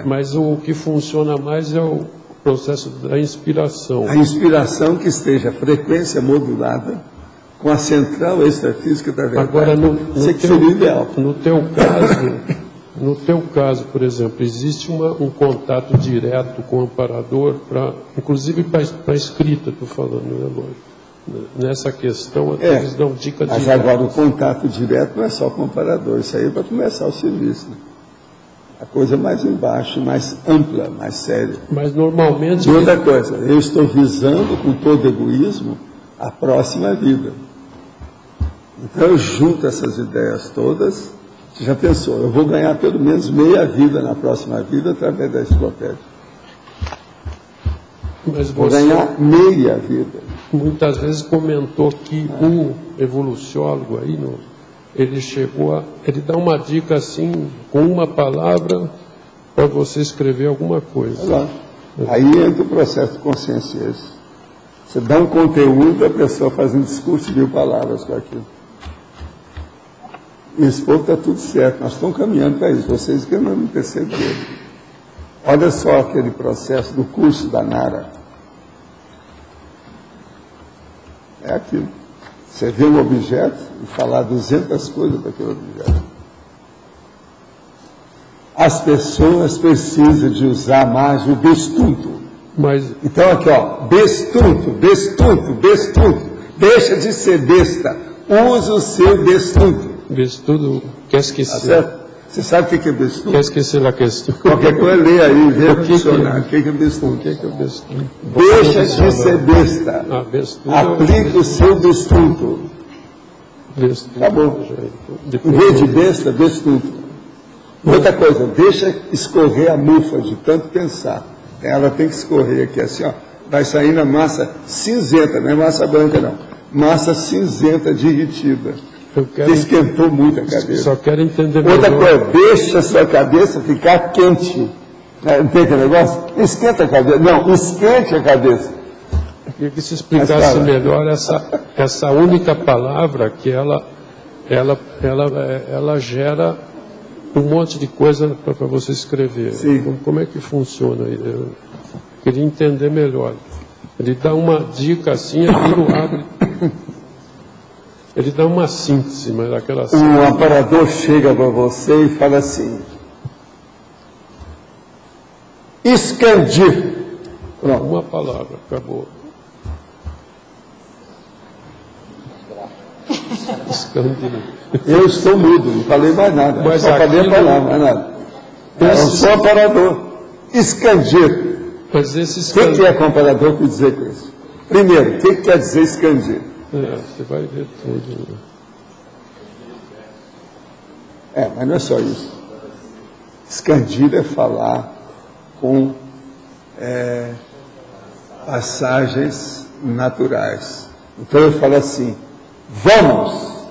Speaker 7: Mas o que funciona mais é o processo da inspiração. A
Speaker 1: inspiração que esteja a frequência modulada com a central extrafísica da verdade.
Speaker 7: Agora,
Speaker 1: isso que seria ideal.
Speaker 7: No teu caso, por exemplo, existe um contato direto com o amparador, inclusive para a escrita, estou falando, né, lógico. Nessa questão, eles dão dica direta.
Speaker 1: Mas agora o contato direto não é só com o amparador, isso aí é para começar o serviço. Né? A coisa mais embaixo, mais ampla, mais séria.
Speaker 7: Mas normalmente...
Speaker 1: E outra coisa, eu estou visando com todo egoísmo a próxima vida. Então eu junto essas ideias todas. Você já pensou, eu vou ganhar pelo menos meia vida na próxima vida através da enciclopédia.
Speaker 7: Mas
Speaker 1: vou ganhar meia vida.
Speaker 7: Muitas vezes comentou que o evoluciólogo aí, ele dá uma dica assim, com uma palavra, para você escrever alguma coisa.
Speaker 1: Aí entra o processo de consciência. Você dá um conteúdo, a pessoa faz um discurso de 1000 palavras com aquilo. Esse povo está tudo certo, nós estamos caminhando para isso, vocês que não perceberam. Olha só aquele processo do curso da Nara. É aquilo. Você vê um objeto e falar 200 coisas daquele objeto. As pessoas precisam de usar mais o bestunto. Então aqui, ó, bestunto. Deixa de ser besta. Usa o seu bestunto.
Speaker 7: Bestudo, quer esquecer.
Speaker 1: Tá certo? Você sabe o que é bestunto?
Speaker 7: Quer esquecer a questão.
Speaker 1: Qualquer coisa, lê aí, vê no dicionário. O que é bestunto? Deixa de ser besta. Aplica o seu bestunto. Acabou. Em vez de besta, bestunto. Outra coisa, deixa escorrer a mufa de tanto pensar. Ela tem que escorrer aqui assim, ó. Vai sair na massa cinzenta, não é massa branca não. Massa cinzenta derretida. Você esquentou muito a cabeça.
Speaker 7: Só quero entender
Speaker 1: Outra coisa, deixa a sua cabeça ficar quente. Não tem aquele negócio? Esquenta a cabeça. Não, esquente a cabeça.
Speaker 7: Eu queria que se explicasse melhor essa única palavra que ela gera um monte de coisa para você escrever.
Speaker 1: Sim.
Speaker 7: Como é que funciona? Eu queria entender melhor. Ele dá uma dica assim, aquilo abre... Ele dá uma síntese, mas aquela síntese...
Speaker 1: Um amparador chega para você e fala assim: expandir.
Speaker 7: Pronto. Uma palavra, acabou. Expandir.
Speaker 1: Eu estou mudo, não falei mais nada.
Speaker 7: Mas
Speaker 1: só falei a palavra, mais nada. Eu sou amparador. Expandir.
Speaker 7: Mas esse
Speaker 1: expandir... O que é que o amparador quer dizer com isso? Primeiro, o que quer dizer expandir?
Speaker 7: Você vai ver tudo.
Speaker 1: Mas não é só isso. Expandir é falar com passagens naturais. Então eu falo assim: vamos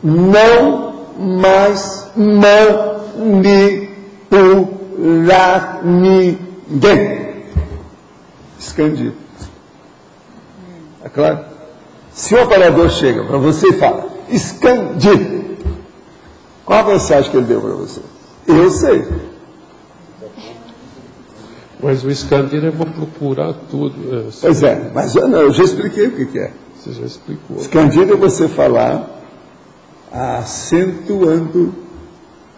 Speaker 1: não mais manipular ninguém. Expandir. É claro? Se o amparador chega para você e fala, expandir, qual a mensagem que ele deu para você? Eu sei.
Speaker 7: Mas o expandir eu vou procurar tudo.
Speaker 1: Pois é, mas eu já expliquei o que é.
Speaker 7: Você já explicou.
Speaker 1: Expandir é você falar acentuando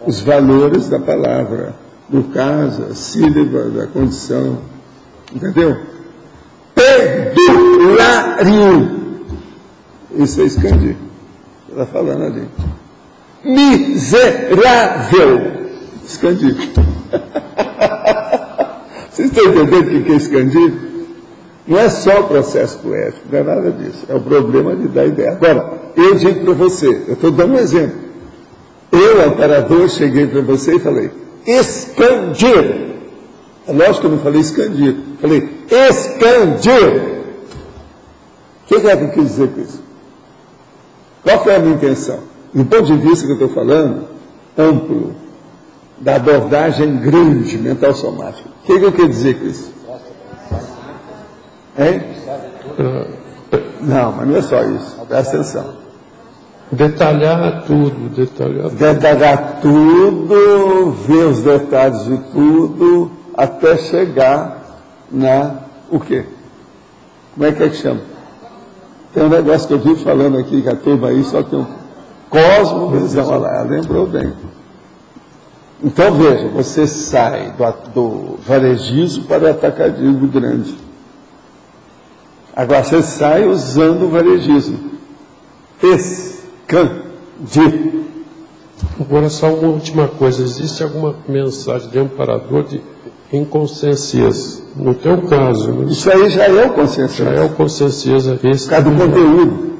Speaker 1: os valores da palavra, no caso, a sílaba, da condição. Entendeu? Perdulário. Isso é expandir. Está falando ali. Miserável. Escandido. Vocês estão entendendo o que é escandido? Não é só o processo poético, não é nada disso. É o problema de dar ideia. Agora, eu digo para você, eu estou dando um exemplo. Eu, amparador, cheguei para você e falei, escandir. É lógico que eu não falei escandir. Falei, escandir. O que é que eu quis dizer com isso? Qual foi a minha intenção? Do ponto de vista que eu estou falando, amplo, da abordagem grande, mental somática. O que eu quero dizer com isso? Hein? Não, mas não é só isso. Presta atenção.
Speaker 7: Detalhar tudo,
Speaker 1: Detalhar tudo, ver os detalhes de tudo, até chegar na... O quê? Como é que chama? Tem um negócio que eu vi falando aqui, que a turma aí só tem um cosmovisão. Olha lá, lembrou bem. Então, veja, você sai do varejismo para o atacadismo grande. Agora, você sai usando o varejismo. Escandir.
Speaker 7: Agora, só uma última coisa. Existe alguma mensagem de amparador de inconsciência? No teu caso, né?
Speaker 1: Isso aí já é o consciência.
Speaker 7: Já é o consciência.
Speaker 1: Por causa do conteúdo.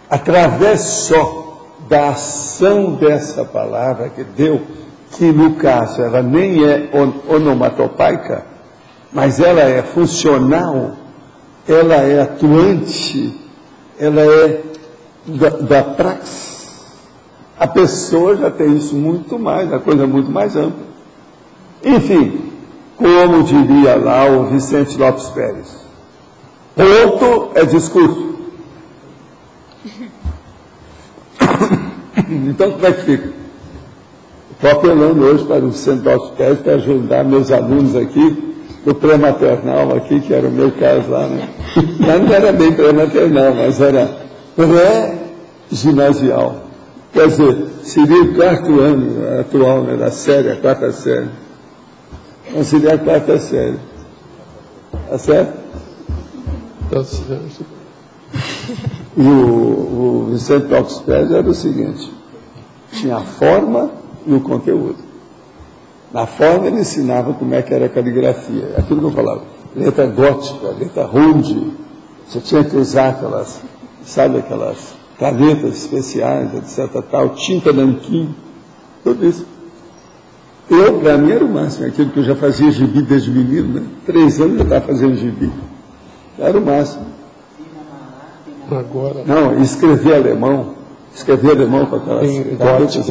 Speaker 1: Através só da ação dessa palavra que deu, que no caso ela nem é onomatopaica, mas ela é funcional, ela é atuante, ela é da praxis. A pessoa já tem isso muito mais, a coisa muito mais ampla. Enfim, como diria lá o Vicente Lopes Pérez, ponto é discurso. Então, como é que fica? Estou apelando hoje para o Vicente Lopes Pérez para ajudar meus alunos aqui, do pré-maternal aqui, que era o meu caso lá, né? Lá não era bem pré-maternal, mas era pré-ginasial. Quer dizer, seria o 4º ano atual, né, da série, a 4ª série. Então seria a 4ª série. Tá certo?
Speaker 7: Tá certo.
Speaker 1: E o Vicente Lopes Pérez era o seguinte, tinha a forma e o conteúdo. Na forma ele ensinava como é que era a caligrafia, aquilo que eu falava, letra gótica, letra ronde, você tinha que usar aquelas, sabe, aquelas canetas especiais, etc, tal, tinta nanquim, tudo isso. Para mim era o máximo, aquilo que eu já fazia gibi desde menino, né? 3 anos eu estava fazendo gibi. Era o máximo.
Speaker 7: Agora...
Speaker 1: Não, escrever alemão com aquelas canetas,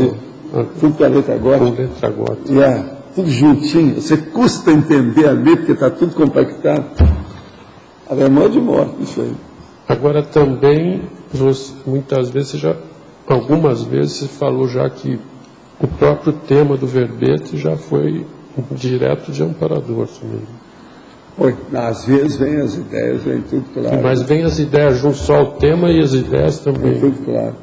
Speaker 1: tudo com a letra gótica.
Speaker 7: Com letra gótica.
Speaker 1: Tudo juntinho, você custa entender a letra, porque está tudo compactado. Alemão de morte, isso aí.
Speaker 7: Agora também, muitas vezes, algumas vezes você falou já que o próprio tema do verbete já foi direto de amparador mesmo.
Speaker 1: Oi, às vezes vem as ideias, vem tudo claro.
Speaker 7: Mas vem as ideias junto só ao tema e as ideias também.
Speaker 1: Vem tudo claro.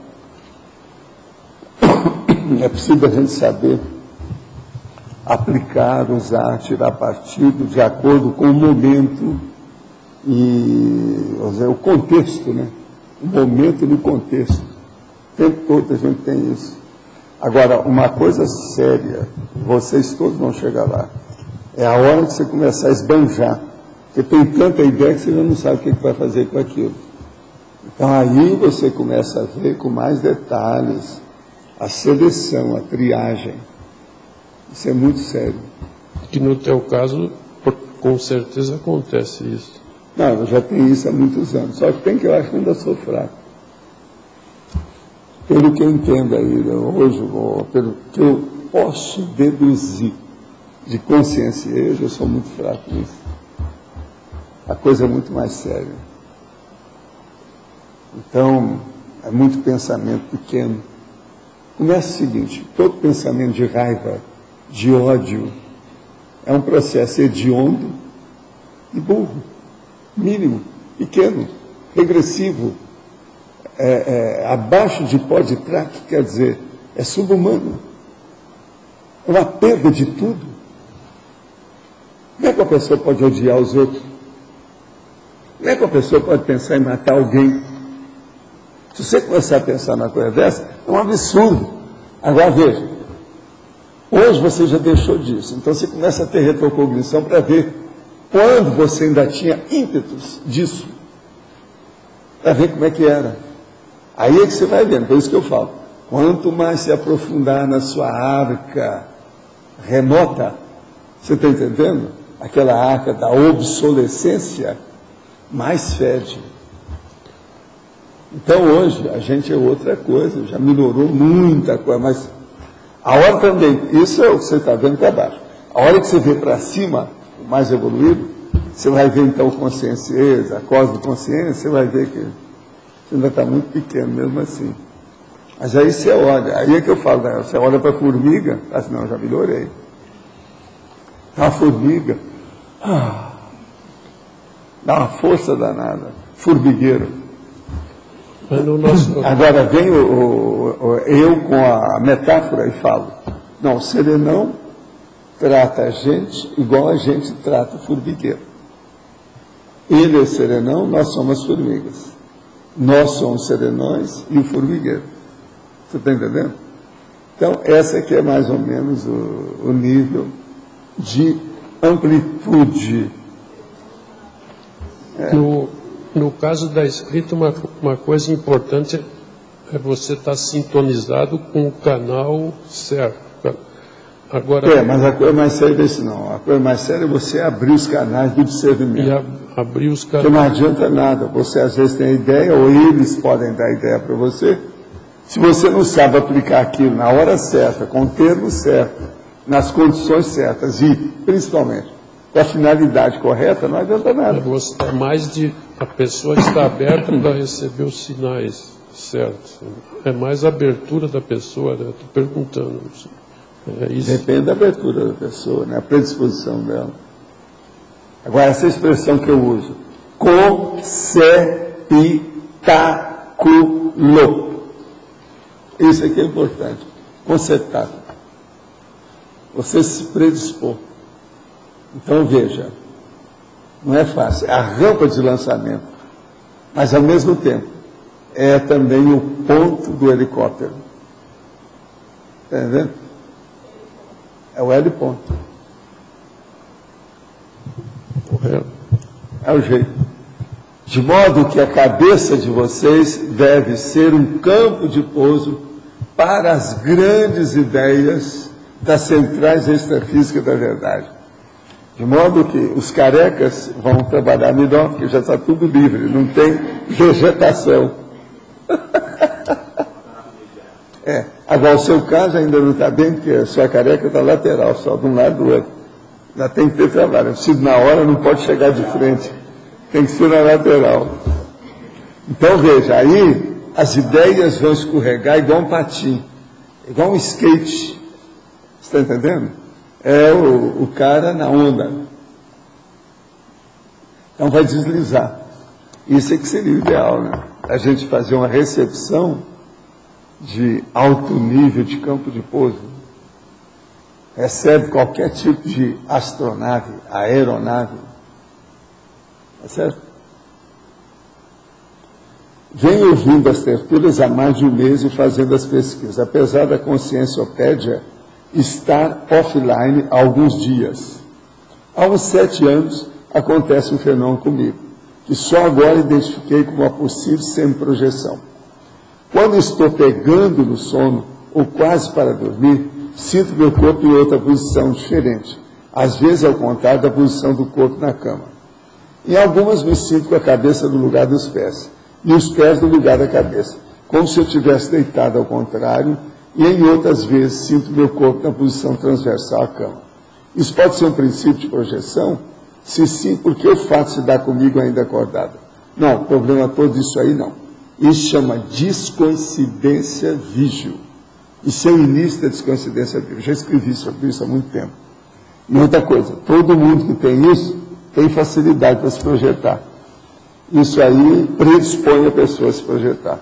Speaker 1: É preciso a gente saber aplicar, usar, tirar partido de acordo com o momento e, vamos dizer, o contexto, né? O momento no contexto. O tempo todo a gente tem isso. Agora, uma coisa séria, vocês todos vão chegar lá, é a hora que você começar a esbanjar, porque tem tanta ideia que você já não sabe o que vai fazer com aquilo. Então aí você começa a ver com mais detalhes a seleção, a triagem. Isso é muito sério.
Speaker 7: Que no teu caso, com certeza acontece isso.
Speaker 1: Não, eu já tenho isso há muitos anos, só que tem que eu acho que ainda sou fraco. Pelo que eu entendo aí, hoje, pelo que eu posso deduzir de consciência, eu sou muito fraco nisso. A coisa é muito mais séria. Então, é muito pensamento pequeno. Começa o seguinte, todo pensamento de raiva, de ódio, é um processo hediondo e burro, mínimo, pequeno, regressivo, abaixo de pó de traque, quer dizer, é subhumano. É uma perda de tudo. Como é que uma pessoa pode odiar os outros? Como é que uma pessoa pode pensar em matar alguém? Se você começar a pensar na coisa dessa, é um absurdo. Agora, veja, hoje você já deixou disso, então você começa a ter retrocognição para ver quando você ainda tinha ímpetos disso, para ver como é que era. Aí é que você vai vendo, por isso que eu falo, quanto mais se aprofundar na sua arca remota, você está entendendo? Aquela arca da obsolescência, mais fede. Então hoje a gente é outra coisa, já melhorou muita coisa, mas a hora também, isso é o que você está vendo para baixo. A hora que você vê para cima, o mais evoluído, você vai ver então consciência, a cosmoconsciência, você vai ver que você ainda está muito pequeno mesmo assim. Mas aí você olha, aí é que eu falo, né? Você olha para a formiga, assim, não, já melhorei. A formiga, dá uma força danada, formigueiro. Agora vem eu com a metáfora e falo, não, o serenão trata a gente igual a gente trata o formigueiro. Ele é o serenão, nós somos as formigas. Nós somos serenões e o formigueiro. Você está entendendo? Então, essa aqui é mais ou menos o nível de amplitude.
Speaker 7: No caso da escrita, uma coisa importante é você estar sintonizado com o canal certo. Agora,
Speaker 1: mas a coisa mais séria é isso não. A coisa mais séria é você abrir os canais do discernimento.
Speaker 7: E abrir os canais.
Speaker 1: Porque não adianta nada. Você às vezes tem a ideia, ou eles podem dar ideia para você. Se você não sabe aplicar aquilo na hora certa, com o termo certo, nas condições certas e, principalmente, com a finalidade correta, não adianta nada.
Speaker 7: Você está a pessoa está aberta para receber os sinais certos. É mais a abertura da pessoa, né? Estou perguntando. É isso.
Speaker 1: Depende da abertura da pessoa, né? A predisposição dela. Agora, essa expressão que eu uso, conceptáculo. Isso aqui é importante. Conceptáculo. Você se predispor. Então, veja, não é fácil, é a rampa de lançamento, mas ao mesmo tempo é também o ponto do helicóptero. Está entendendo? É o heliponto. É o jeito. De modo que a cabeça de vocês deve ser um campo de pouso para as grandes ideias das centrais extrafísicas da verdade. De modo que os carecas vão trabalhar melhor, porque já está tudo livre, não tem vegetação. Agora, o seu caso ainda não está bem, porque a sua careca está lateral, só de um lado do outro. Já tem que ter trabalho. Se na hora não pode chegar de frente, tem que ser na lateral. Então, veja, aí as ideias vão escorregar igual um patim, igual um skate. Você está entendendo? É o cara na onda. Então vai deslizar. Isso é que seria o ideal, né? A gente fazer uma recepção de alto nível de campo de pouso. Recebe qualquer tipo de astronave, aeronave. É certo? Venho ouvindo as tertúlias há mais de um mês e fazendo as pesquisas. Apesar da conscienciopédia estar offline há alguns dias. Há uns 7 anos acontece um fenômeno comigo, que só agora identifiquei como uma possível semiprojeção. Quando estou pegando no sono, ou quase para dormir, sinto meu corpo em outra posição diferente, às vezes ao contrário da posição do corpo na cama. Em algumas me sinto com a cabeça no lugar dos pés, e os pés no lugar da cabeça, como se eu estivesse deitado ao contrário, e em outras vezes sinto meu corpo na posição transversal à cama. Isso pode ser um princípio de projeção? Se sim, por que o fato se dá comigo ainda acordado? Não, o problema todo isso aí não. Isso chama descoincidência vígil. Isso é o início da descoincidência vígil. Eu já escrevi sobre isso há muito tempo. E outra coisa, todo mundo que tem isso tem facilidade para se projetar. Isso aí predispõe a pessoa a se projetar.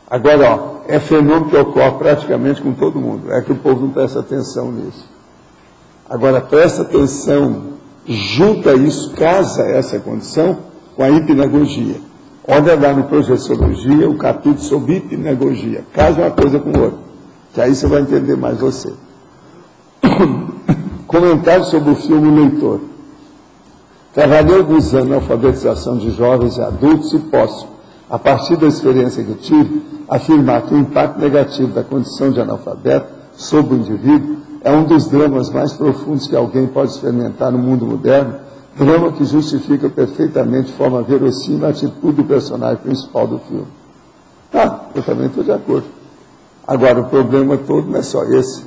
Speaker 1: Agora, é fenômeno que ocorre praticamente com todo mundo. É que o povo não presta atenção nisso. Agora, presta atenção, junta isso, casa essa condição com a hipnagogia. Olha lá no Projeciologia, o capítulo sobre hipnagogia. Casa uma coisa com outra, que aí você vai entender mais você. Comentário sobre o filme O Leitor. Trabalhei alguns anos na alfabetização de jovens e adultos e posso, a partir da experiência que tive, afirmar que o impacto negativo da condição de analfabeto sobre o indivíduo é um dos dramas mais profundos que alguém pode experimentar no mundo moderno, drama que justifica perfeitamente de forma verossímil a atitude do personagem principal do filme. Eu também estou de acordo. Agora, o problema todo não é só esse.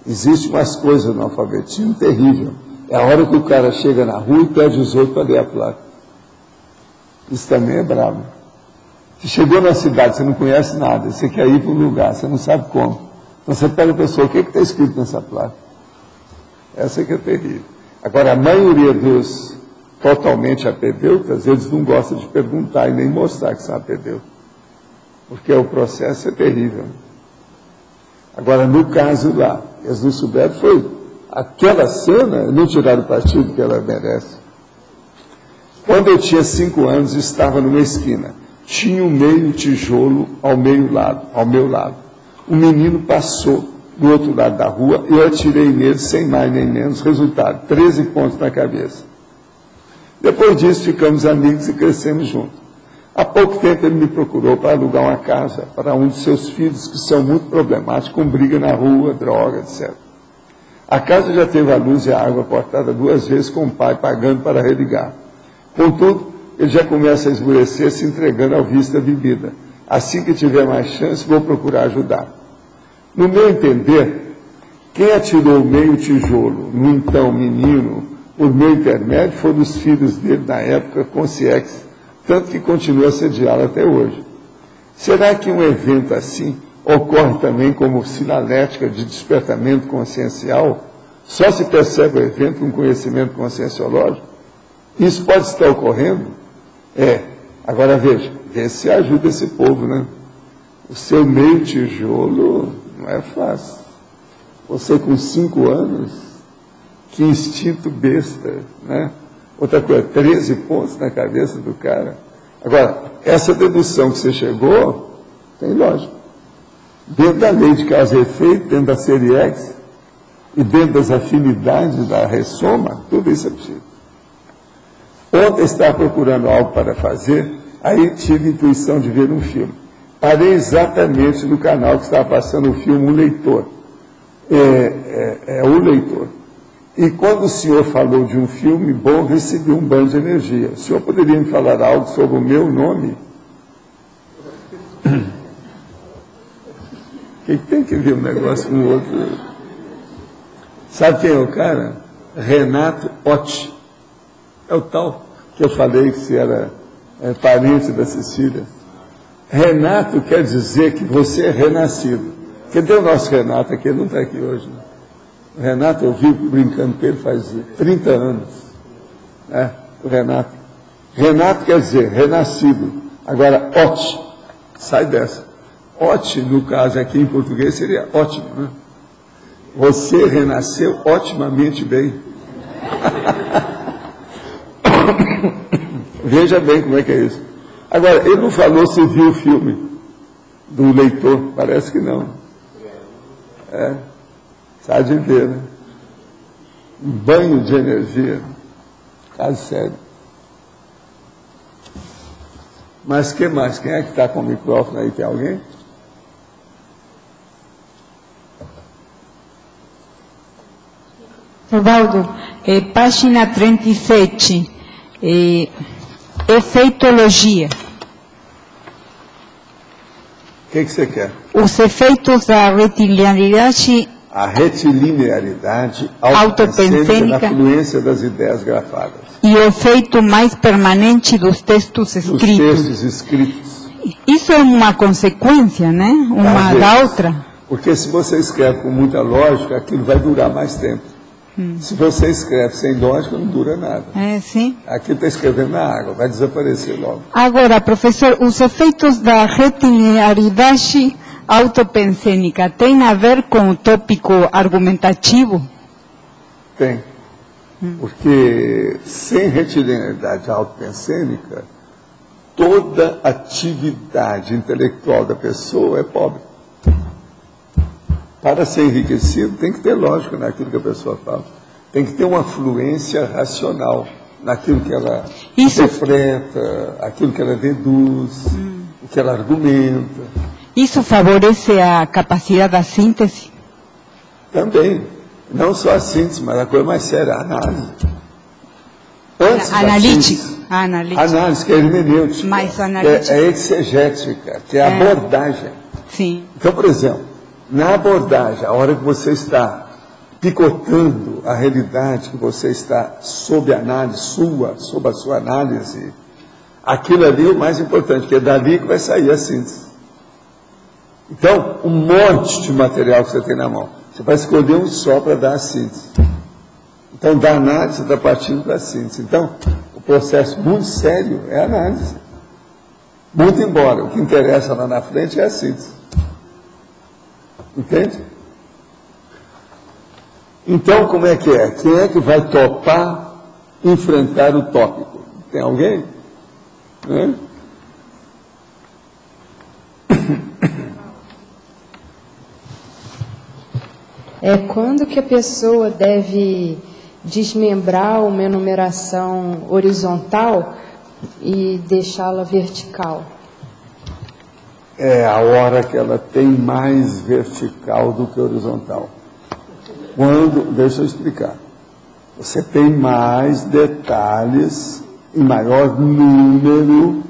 Speaker 1: Existem umas coisas no alfabetismo terrível. É a hora que o cara chega na rua e pede os outros para ler a placa. Isso também é bravo. Você chegou na cidade, você não conhece nada, você quer ir para um lugar, você não sabe como. Então você pega a pessoa, o que está escrito nessa placa? Essa que é terrível. Agora, a maioria dos totalmente apedeutas, eles não gostam de perguntar e nem mostrar que são apedeutas. Porque o processo é terrível. Agora, no caso lá, eles não souberam, foi aquela cena, não tiraram o partido que ela merece. Quando eu tinha 5 anos, estava numa esquina. Tinha um meio tijolo ao meu lado. O menino passou do outro lado da rua, eu atirei nele, sem mais nem menos, resultado, 13 pontos na cabeça. Depois disso, ficamos amigos e crescemos juntos. Há pouco tempo ele me procurou para alugar uma casa para um de seus filhos, que são muito problemáticos, com briga na rua, droga, etc. A casa já teve a luz e a água cortada 2 vezes, com o pai pagando para religar. Contudo, ele já começa a esmorecer, se entregando ao vício da bebida. Assim que tiver mais chance, vou procurar ajudar. No meu entender, quem atirou o meio tijolo no então menino, por meu intermédio, foram os filhos dele na época, conscientes, tanto que continua a sediá-lo até hoje. Será que um evento assim ocorre também como sinalética de despertamento consciencial? Só se percebe o evento com conhecimento conscienciológico? Isso pode estar ocorrendo? Agora veja, vê se ajuda esse povo, né? O seu meio tijolo não é fácil. Você com 5 anos, que instinto besta, né? Outra coisa, 13 pontos na cabeça do cara. Agora, essa dedução que você chegou, tem lógica. Dentro da lei de causa e efeito, dentro da série X, e dentro das afinidades da ressoma, tudo isso é possível. Ontem estava procurando algo para fazer, aí tive a intuição de ver um filme. Parei exatamente no canal que estava passando o filme O Leitor. O Leitor. E quando o senhor falou de um filme bom, recebi um banho de energia. O senhor poderia me falar algo sobre o meu nome? Quem tem que ver um negócio com o outro? Sabe quem é o cara? Renato Otti. É o tal que eu falei que se era parente da Cecília. Renato quer dizer que você é renascido. Cadê o nosso Renato aqui? Ele não está aqui hoje. Né? O Renato, eu vivo brincando com ele faz 30 anos. O Renato. Renato quer dizer renascido. Agora, Otti. Sai dessa. Otti, no caso aqui em português, seria ótimo. Né? Você renasceu otimamente bem. Veja bem como é que é isso. Agora, ele não falou se viu o filme do Leitor. Parece que não. Sabe de ver, né? Um banho de energia. Caso sério. Mas o que mais? Quem é que está com o microfone aí? Tem alguém?
Speaker 8: Osvaldo, página 37, efeitologia.
Speaker 1: O que você quer?
Speaker 8: Os efeitos da retilinearidade.
Speaker 1: A retilinearidade autopensênica na fluência das ideias grafadas.
Speaker 8: E o efeito mais permanente dos textos escritos.
Speaker 1: Dos textos escritos.
Speaker 8: Isso é uma consequência, né? Uma da outra.
Speaker 1: Porque se você escreve com muita lógica, aquilo vai durar mais tempo. Se você escreve sem lógica, não dura nada.
Speaker 8: Sim.
Speaker 1: Aqui está escrevendo na água, vai desaparecer logo.
Speaker 8: Agora, professor, os efeitos da retilinearidade autopensênica têm a ver com o tópico argumentativo?
Speaker 1: Tem. Porque sem retilinearidade autopensênica, toda atividade intelectual da pessoa é pobre. Para ser enriquecido, tem que ter lógica naquilo que a pessoa fala. Tem que ter uma fluência racional naquilo que ela interpreta, aquilo que ela deduz, o que ela argumenta.
Speaker 8: Isso favorece a capacidade da síntese?
Speaker 1: Também. Não só a síntese, mas a coisa mais séria, a análise.
Speaker 8: Análise,
Speaker 1: que é hermenêutica,
Speaker 8: mais analítica.
Speaker 1: É exegética, que é abordagem.
Speaker 8: Sim.
Speaker 1: Então, por exemplo, na abordagem, a hora que você está picotando a realidade, que você está sob análise sob a sua análise, aquilo ali é o mais importante, porque é dali que vai sair a síntese. Então, um monte de material que você tem na mão, você vai escolher um só para dar a síntese. Então, da análise, você está partindo para a síntese. Então, o processo muito sério é a análise. Muito embora, o que interessa lá na frente é a síntese. Entende? Então, como é que é? Quem é que vai topar enfrentar o tópico? Tem alguém? Né?
Speaker 9: Quando que a pessoa deve desmembrar uma enumeração horizontal e deixá-la vertical?
Speaker 1: É a hora que ela tem mais vertical do que horizontal. Deixa eu explicar. Você tem mais detalhes em maior número,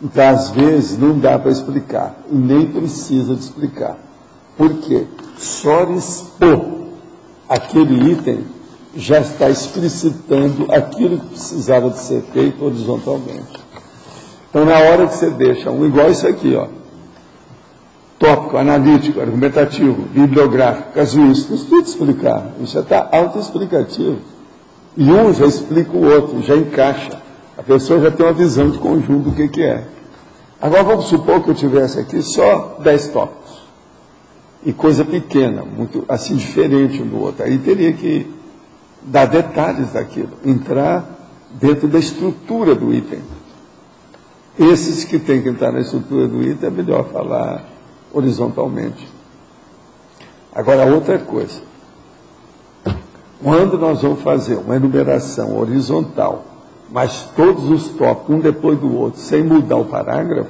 Speaker 1: então às vezes não dá para explicar, e nem precisa de explicar. Por quê? Só expor aquele item já está explicitando aquilo que precisava de ser feito horizontalmente. Então, na hora que você deixa igual isso aqui, ó, tópico, analítico, argumentativo, bibliográfico, casuístico, isso tudo explicar. Isso já está autoexplicativo. E um já explica o outro, já encaixa. A pessoa já tem uma visão de conjunto do que é. Agora, vamos supor que eu tivesse aqui só 10 tópicos. E coisa pequena, muito assim, diferente um do outro. Aí teria que dar detalhes daquilo, entrar dentro da estrutura do item. Esses que têm que entrar na estrutura do item, é melhor falar horizontalmente. Agora, outra coisa. Quando nós vamos fazer uma enumeração horizontal, mas todos os tópicos, um depois do outro, sem mudar o parágrafo,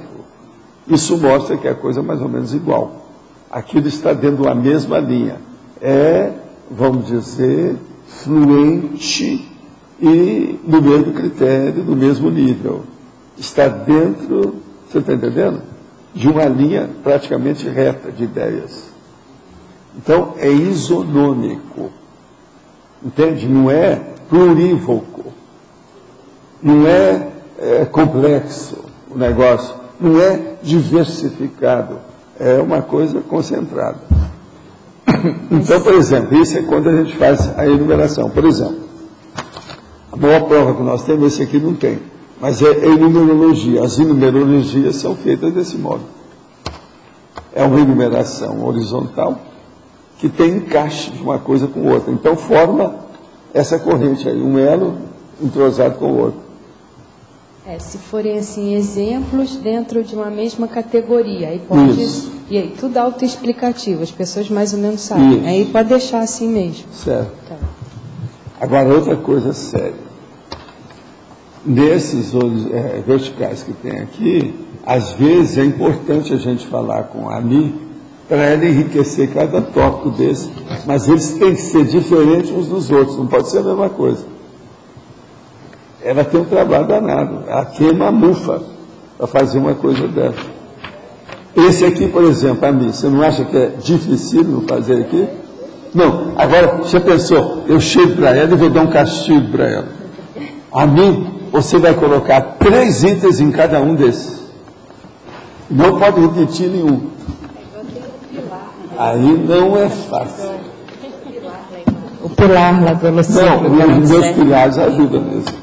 Speaker 1: isso mostra que é a coisa mais ou menos igual. Aquilo está dentro da mesma linha. Vamos dizer, fluente e do mesmo critério, do mesmo nível. Está dentro, você está entendendo? De uma linha praticamente reta de ideias. Então, é isonômico. Entende? Não é plurívoco. Não é complexo o negócio. Não é diversificado. É uma coisa concentrada. Então, por exemplo, isso é quando a gente faz a enumeração. Por exemplo, a maior prova que nós temos, esse aqui não tem, mas é a numerologia. As numerologias são feitas desse modo. É uma enumeração horizontal que tem encaixe de uma coisa com outra. Então, forma essa corrente aí, um elo entrosado com o outro.
Speaker 9: Se forem assim exemplos dentro de uma mesma categoria, aí pode.
Speaker 1: Isso.
Speaker 9: E aí tudo autoexplicativo, as pessoas mais ou menos sabem.
Speaker 1: Isso.
Speaker 9: Aí pode deixar assim mesmo.
Speaker 1: Certo.
Speaker 9: Tá.
Speaker 1: Agora, outra coisa séria. Nesses verticais que tem aqui, às vezes é importante a gente falar com a AMI para ela enriquecer cada tópico desse, mas eles têm que ser diferentes uns dos outros, não pode ser a mesma coisa. Ela tem um trabalho danado, ela queima a mufa para fazer uma coisa dessa. Esse aqui, por exemplo, a mim, você não acha que é difícil fazer aqui? Não. Agora, você pensou, eu chego para ela e vou dar um castigo para ela. A mim, você vai colocar 3 itens em cada um desses. Não pode repetir nenhum. Aí não é fácil.
Speaker 9: O pilar lá do Luciano.
Speaker 1: Não, os meus pilares ajudam mesmo.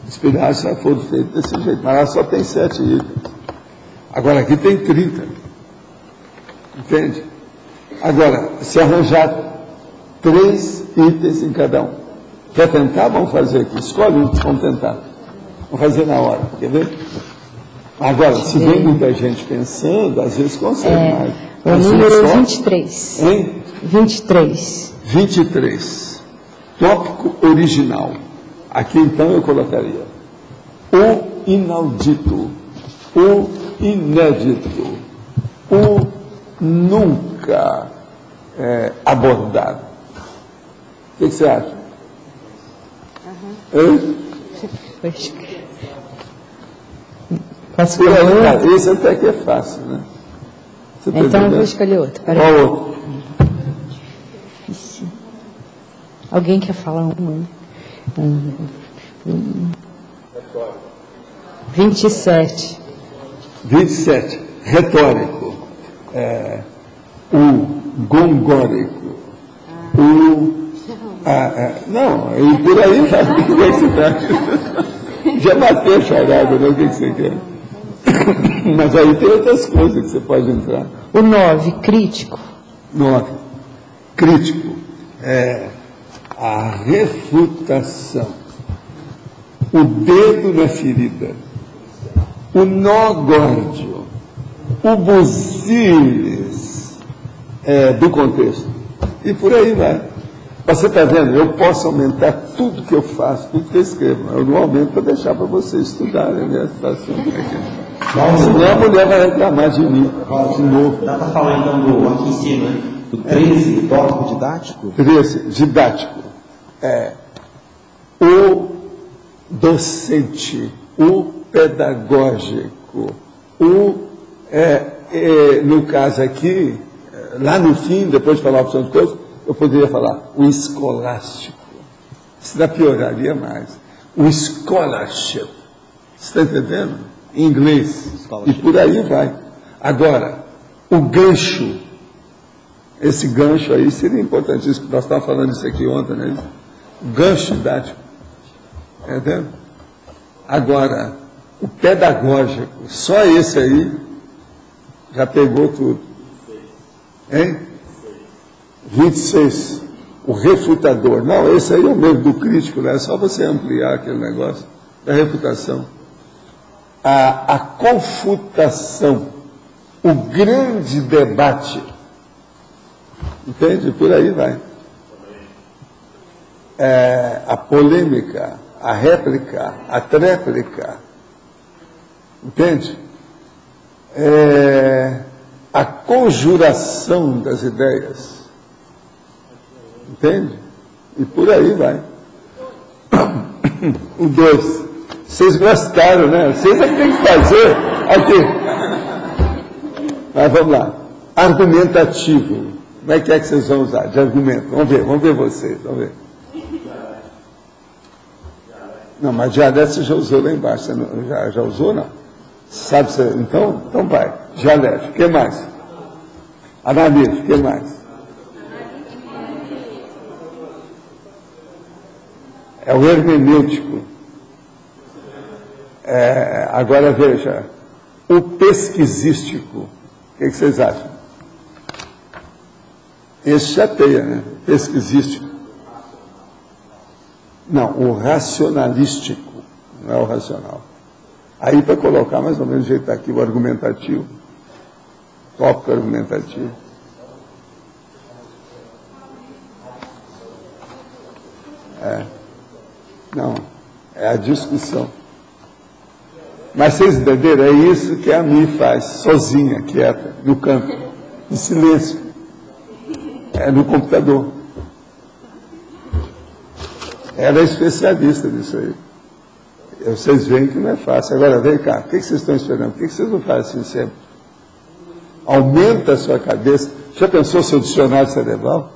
Speaker 1: Os pilares já foram feitos desse jeito, mas ela só tem 7 itens. Agora aqui tem 30. Entende? Agora, se arranjar 3 itens em cada um. Quer tentar? Vamos fazer aqui. Escolhe um, vamos tentar. Vou fazer na hora, quer ver? Agora, se vem muita gente pensando, às vezes consegue mais.
Speaker 9: O número 23.
Speaker 1: Hein?
Speaker 9: 23.
Speaker 1: 23. Tópico original. Aqui, então, eu colocaria o inaudito, o inédito, o nunca abordado. O que você acha?
Speaker 9: Posso escolher outro?
Speaker 1: Esse até que é fácil, né?
Speaker 9: Então eu vou escolher outro.
Speaker 1: Qual outro?
Speaker 9: Alguém quer falar um? 27.
Speaker 1: 27. Retórico. O gongórico. Não, e por aí vai. O que você tá? Já bateu a charada, né? O que você quer? Mas aí tem outras coisas que você pode entrar.
Speaker 9: O 9, crítico.
Speaker 1: 9. Crítico. A refutação. O dedo na ferida. O nó górdio. O busilis do contexto. E por aí vai. Você está vendo? Eu posso aumentar tudo que eu faço, tudo que eu escrevo. Eu não aumento para deixar para vocês estudarem, né? A situação aqui. Senão a mulher vai reclamar de mim, de novo.
Speaker 10: Dá para falar então aqui em cima, do 13, tópico didático?
Speaker 1: 13, didático. O docente, o pedagógico, no caso aqui, lá no fim, depois de falar a opção de coisas, eu poderia falar o escolástico. Isso ainda pioraria mais. O scholarship. Você está entendendo? Em inglês. E por aí vai. Agora, o gancho. Esse gancho aí seria importantíssimo. Nós estávamos falando isso aqui ontem, né? O gancho didático. Entendeu? Agora, o pedagógico. Só esse aí já pegou tudo. Hein? 26, o refutador. Não, esse aí é o mesmo do crítico, né? É só você ampliar aquele negócio da refutação. A confutação, o grande debate. Entende? Por aí vai. A polêmica, a réplica, a tréplica. Entende? A conjuração das ideias. Entende? E por aí vai. O 2. Vocês gostaram, né? Vocês é que tem que fazer. Aqui. Mas vamos lá. Argumentativo. Como é que vocês vão usar? De argumento. Vamos ver vocês. Vamos ver. Não, mas dialeto você já usou lá embaixo. Você não, já usou, não? Sabe? Então vai. Dialeto. O que mais? Analítico. O que mais? É o hermenêutico. Agora veja, o pesquisístico. O que vocês acham? Esse chateia, né? Pesquisístico. Não, o racionalístico. Não é o racional. Aí para colocar mais ou menos do jeito que está aqui, o argumentativo. Tópico argumentativo. Não, é a discussão. Mas vocês entenderam? É isso que a Mi faz, sozinha, quieta, no canto, em silêncio. É no computador. Ela é especialista nisso aí. Vocês veem que não é fácil. Agora, vem cá, o que vocês estão esperando? Por que vocês não fazem assim sempre? Aumenta a sua cabeça. Já pensou seu dicionário cerebral?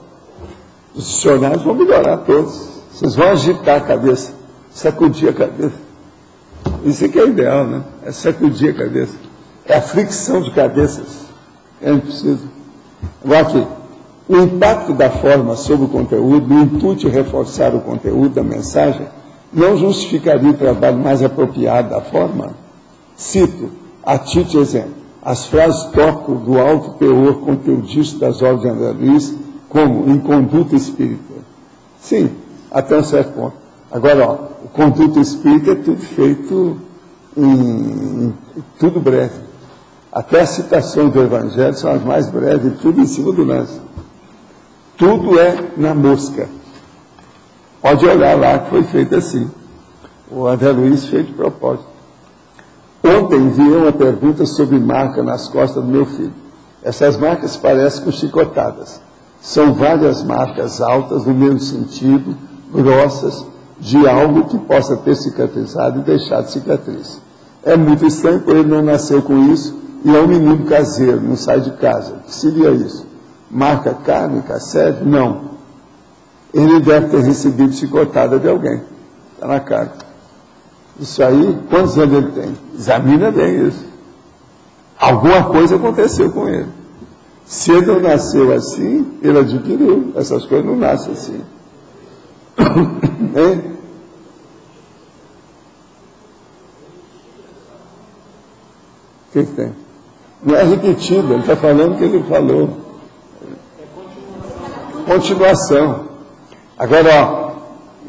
Speaker 1: Os dicionários vão melhorar todos. Vocês vão agitar a cabeça, sacudir a cabeça. Isso aqui é ideal, né? É sacudir a cabeça. É a fricção de cabeças. É impossível. Agora aqui, o impacto da forma sobre o conteúdo, o intuito de reforçar o conteúdo da mensagem, não justificaria o trabalho mais apropriado da forma? Cito, a título de exemplo, as frases tópicas do alto teor conteudista das obras de André Luiz, como em conduta espírita. Sim, até um certo ponto. Agora, ó, o conduto espírita é tudo feito em tudo breve. Até as citações do Evangelho são as mais breves, tudo em cima do lance. Tudo é na mosca. Pode olhar lá que foi feito assim. O André Luiz fez de propósito. Ontem enviei uma pergunta sobre marca nas costas do meu filho. Essas marcas parecem com chicotadas. São várias marcas altas, no mesmo sentido, grossas, de algo que possa ter cicatrizado e deixado cicatriz. É muito estranho, porque ele não nasceu com isso e é um menino caseiro, não sai de casa. O que seria isso? Marca kármica? Sério? Não. Ele deve ter recebido chicotada de alguém. Está na cara. Isso aí, quantos anos ele tem? Examina bem isso. Alguma coisa aconteceu com ele. Se ele não nasceu assim, ele adquiriu. Essas coisas não nascem assim. Hein? O que tem? Não é repetido, ele está falando o que ele falou. Continuação. Agora, ó,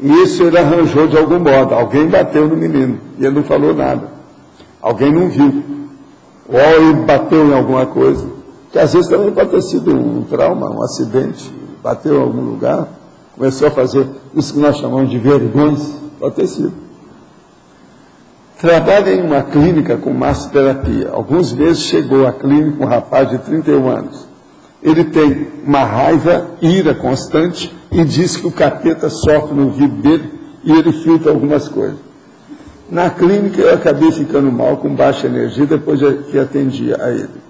Speaker 1: isso ele arranjou de algum modo. Alguém bateu no menino e ele não falou nada. Alguém não viu. Ou ele bateu em alguma coisa, que às vezes também pode ter sido um trauma, um acidente, bateu em algum lugar, começou a fazer isso que nós chamamos de vergões, pode ter sido. Trabalha em uma clínica com massoterapia. Alguns meses chegou à clínica um rapaz de 31 anos. Ele tem uma raiva, ira constante e diz que o capeta sofre no ouvido dele e ele filtra algumas coisas. Na clínica eu acabei ficando mal, com baixa energia, depois que atendia a ele.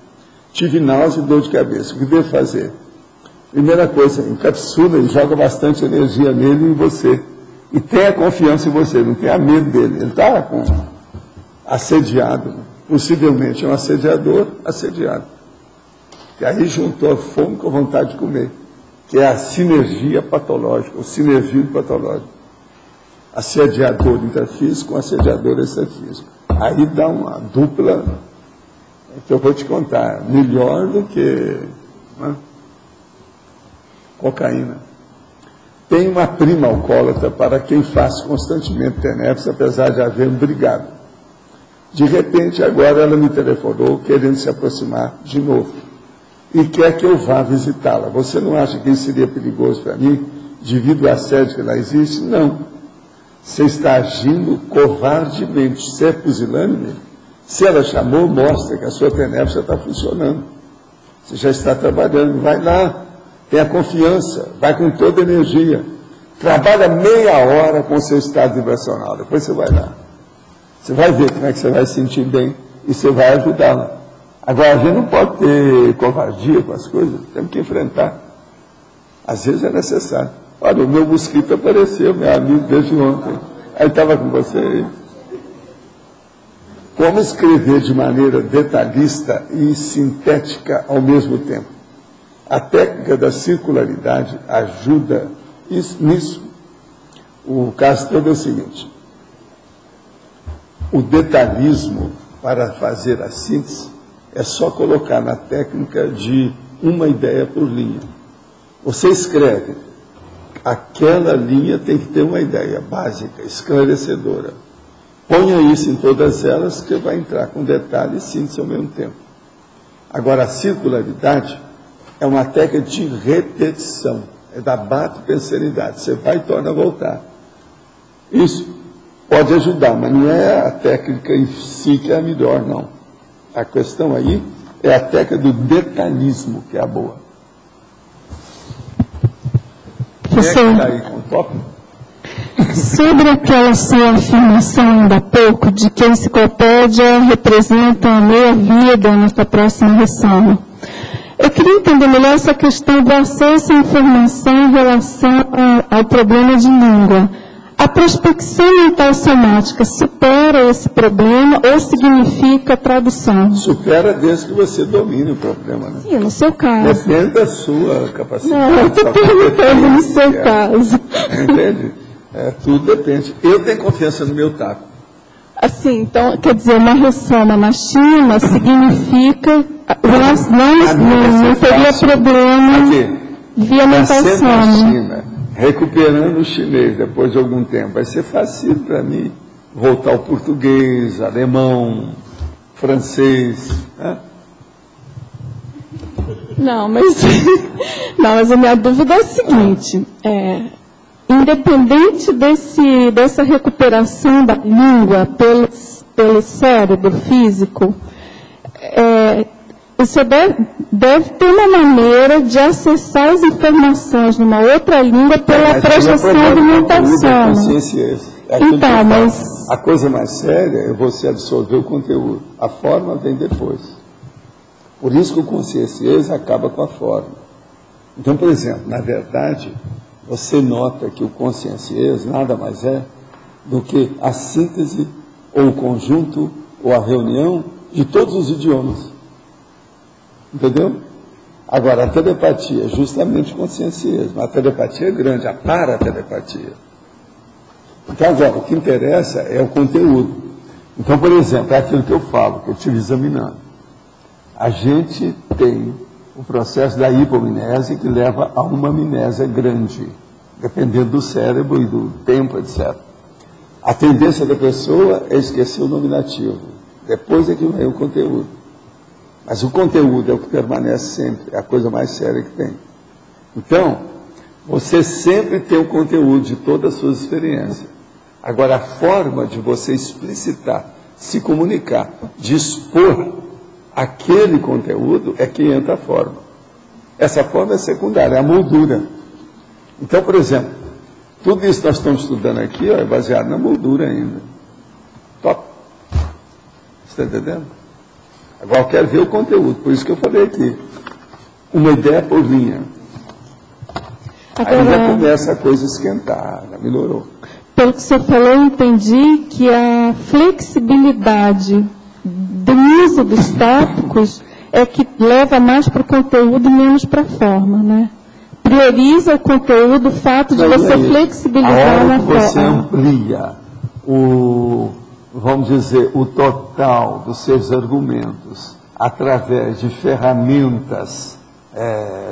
Speaker 1: Tive náusea e dor de cabeça. O que devo fazer? Primeira coisa, encapsula e joga bastante energia nele e em você. E tenha confiança em você, não tenha medo dele. Ele está assediado, possivelmente é um assediador assediado. E aí juntou a fome com a vontade de comer, que é a sinergia patológica, o sinergismo patológico. Assediador intrafísico com assediador extrafísico. Aí dá uma dupla, que eu vou te contar, melhor do que cocaína. Tem uma prima alcoólatra para quem faz constantemente TENEPS, apesar de haver brigado. De repente, agora ela me telefonou querendo se aproximar de novo. E quer que eu vá visitá-la. Você não acha que isso seria perigoso para mim, devido ao assédio que lá existe? Não. Você está agindo covardemente. Você é pusilânime? Se ela chamou, mostra que a sua TENEPS já está funcionando. Você já está trabalhando. Vai lá, tenha confiança, vai com toda a energia. Trabalha meia hora com o seu estado vibracional. Depois você vai lá. Você vai ver como é que você vai se sentir bem e você vai ajudá-la. Agora, a gente não pode ter covardia com as coisas, temos que enfrentar. Às vezes é necessário. Olha, o meu mosquito apareceu, meu amigo, desde ontem. Aí estava com você aí. Como escrever de maneira detalhista e sintética ao mesmo tempo? A técnica da circularidade ajuda nisso. O caso todo é o seguinte. O detalhismo, para fazer a síntese, é só colocar na técnica de uma ideia por linha. Você escreve, aquela linha tem que ter uma ideia básica, esclarecedora. Ponha isso em todas elas, que vai entrar com detalhe e síntese ao mesmo tempo. Agora, a circularidade é uma técnica de repetição, é da bate-pensanidade. Você vai e torna a voltar. Isso pode ajudar, mas não é a técnica em si que é a melhor, não. A questão aí é a técnica do detalhismo, que é a boa.
Speaker 2: Professor,
Speaker 1: quem é que está aí com o toque?
Speaker 2: Sobre aquela sua afirmação ainda há pouco, de que a enciclopédia representa a meia-vida na sua próxima ressalva, eu queria entender melhor essa questão do acesso à informação em relação ao problema de língua. A prospecção mental somática supera esse problema ou significa tradução?
Speaker 1: Supera desde que você domine o problema, né?
Speaker 2: Sim, no seu caso.
Speaker 1: Depende da sua capacidade.
Speaker 2: Não, eu estou perguntando no seu caso.
Speaker 1: Entende? Tudo depende. Eu tenho confiança no meu taco.
Speaker 2: Assim, então, quer dizer, uma ressoma na China significa... Não teria problema via mental soma.
Speaker 1: recuperando o chinês depois de algum tempo, vai ser fácil para mim voltar ao português, alemão, francês, né?
Speaker 2: Não, mas a minha dúvida é a seguinte, independente dessa recuperação da língua pelo cérebro físico, você deve ter uma maneira de acessar as informações numa outra língua pela projeção de mutação.
Speaker 1: Então, mas a coisa mais séria é você absorver o conteúdo. A forma vem depois. Por isso que o conscienciês acaba com a forma. Então, por exemplo, na verdade, você nota que o conscienciês nada mais é do que a síntese, ou o conjunto, ou a reunião de todos os idiomas. Entendeu? Agora, a telepatia é justamente conscienciês, mas a telepatia é grande, a paratelepatia. Então, agora, o que interessa é o conteúdo. Então, por exemplo, é aquilo que eu falo, que eu estive examinando. A gente tem o processo da hipomnese que leva a uma amnésia grande, dependendo do cérebro e do tempo, etc. A tendência da pessoa é esquecer o nominativo. Depois é que vem o conteúdo. Mas o conteúdo é o que permanece sempre, é a coisa mais séria que tem. Então, você sempre tem o conteúdo de todas as suas experiências. Agora, a forma de você explicitar, se comunicar, dispor aquele conteúdo é que entra a forma. Essa forma é secundária, é a moldura. Então, por exemplo, tudo isso que nós estamos estudando aqui é baseado na moldura ainda. Top. Você está entendendo? Agora eu quero ver o conteúdo, por isso que eu falei aqui. Uma ideia por linha. Aí já começa a coisa a esquentar, já melhorou.
Speaker 2: Pelo que você falou, eu entendi que a flexibilidade do uso dos tópicos é que leva mais para o conteúdo e menos para a forma, né? Prioriza o conteúdo, o fato de você flexibilizar na forma.
Speaker 1: Você amplia vamos dizer, o total dos seus argumentos através de ferramentas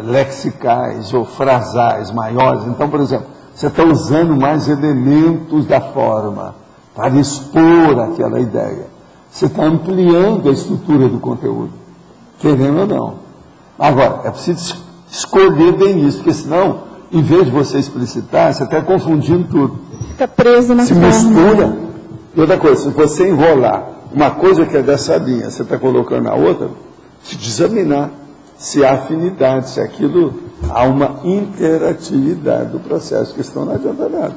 Speaker 1: lexicais ou frasais maiores. Então, por exemplo, você está usando mais elementos da forma para expor aquela ideia. Você está ampliando a estrutura do conteúdo, querendo ou não. Agora, é preciso escolher bem isso, porque senão, em vez de você explicitar, você está confundindo tudo.
Speaker 2: Fica preso na forma.
Speaker 1: Se mistura. E outra coisa, se você enrolar uma coisa que é dessa linha, você está colocando a outra, se examinar se há afinidade, se aquilo há uma interatividade do processo, que senão não adianta nada.